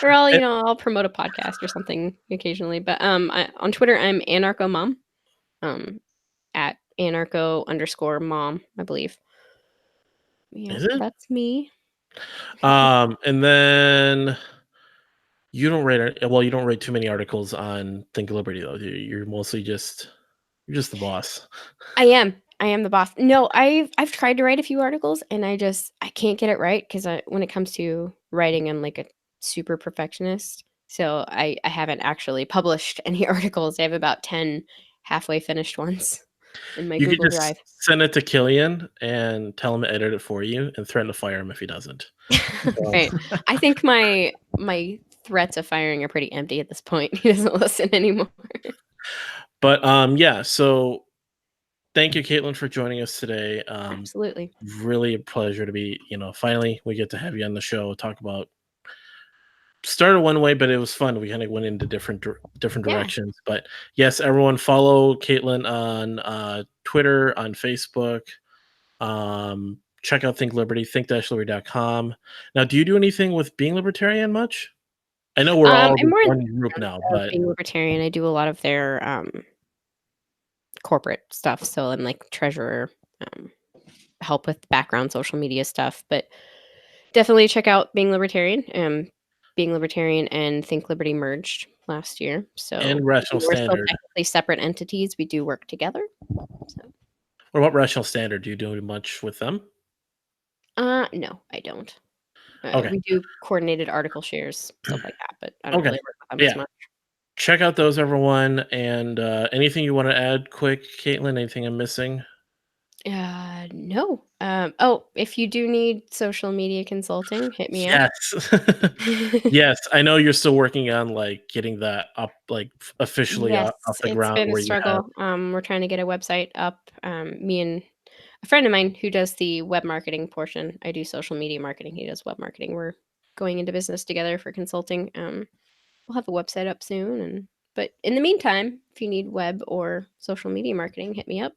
Or I'll promote a podcast or something occasionally. But on Twitter I'm anarcho mom. At anarcho_mom, I believe. Yeah, Is it? That's me. And then you don't write too many articles on Think Liberty though. You're mostly you're just the boss. I am the boss. No, I've tried to write a few articles and I can't get it right because when it comes to writing, I'm like a super perfectionist. So I haven't actually published any articles. I have about 10 halfway finished ones. in my You could Google just Drive. send it to Killian and tell him to edit it for you and threaten to fire him if he doesn't. Right. I think my threats of firing are pretty empty at this point. He doesn't listen anymore. But yeah, so thank you, Caitlin, for joining us today. Absolutely. Really a pleasure to be, finally we get to have you on the show, talk about started one way, but it was fun. We kind of went into different directions. But yes, everyone follow Caitlin on Twitter, on Facebook. Check out Think Liberty, think-liberty.com. Now, do you do anything with being libertarian much? I know we're all I'm more one group now, but being libertarian. I do a lot of their corporate stuff. So I'm like treasurer, help with background social media stuff. But definitely check out Being Libertarian. Being Libertarian and Think Liberty merged last year. So and Rational we're still Standard. technically separate entities. We do work together. So. What about Rational Standard? Do you do much with them? No, I don't. Okay. We do coordinated article shares, stuff like that, but I don't really work with them as much. Check out those, everyone. And anything you want to add quick, Caitlin? Anything I'm missing? No. If you do need social media consulting, hit me up. Yes. I know you're still working on like getting that up, like officially off the ground. It's been a struggle. We're trying to get a website up. Me and a friend of mine who does the web marketing portion. I do social media marketing. He does web marketing. We're going into business together for consulting. We'll have a website up soon. But in the meantime, if you need web or social media marketing, hit me up.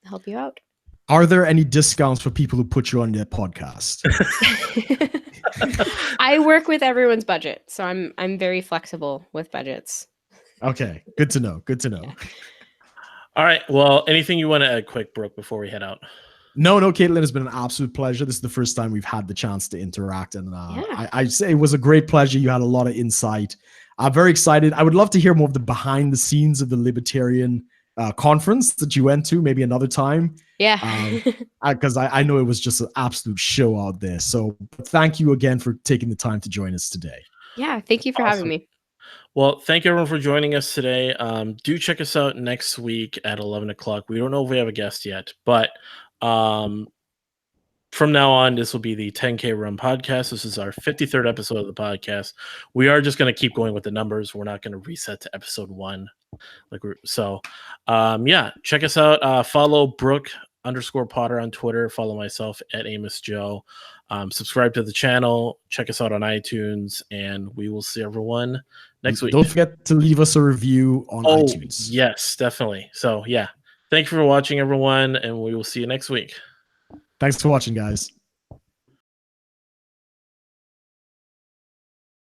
I'll help you out. Are there any discounts for people who put you on their podcast? I work with everyone's budget, so I'm very flexible with budgets. Okay, good to know. Good to know. Yeah. All right. Well, anything you want to add quick, Brooke, before we head out? No, Caitlin, it's been an absolute pleasure. This is the first time we've had the chance to interact, and I say it was a great pleasure. You had a lot of insight. I'm very excited. I would love to hear more of the behind the scenes of the Libertarian conference that you went to, maybe another time. Yeah. Because I know it was just an absolute show out there. So thank you again for taking the time to join us today. Yeah, thank you for having me. Well, thank you everyone for joining us today. Do check us out next week at 11 o'clock. We don't know if we have a guest yet, but from now on, this will be the 10K Rum podcast. This is our 53rd episode of the podcast. We are just going to keep going with the numbers. We're not going to reset to episode 1. Check us out. Follow Brook_Potter on Twitter. Follow myself at Amos Joe. Subscribe to the channel. Check us out on iTunes, and we will see everyone next week. Don't forget to leave us a review on iTunes. Yes, definitely. So yeah, thank you for watching, everyone, and we will see you next week. Thanks for watching, guys.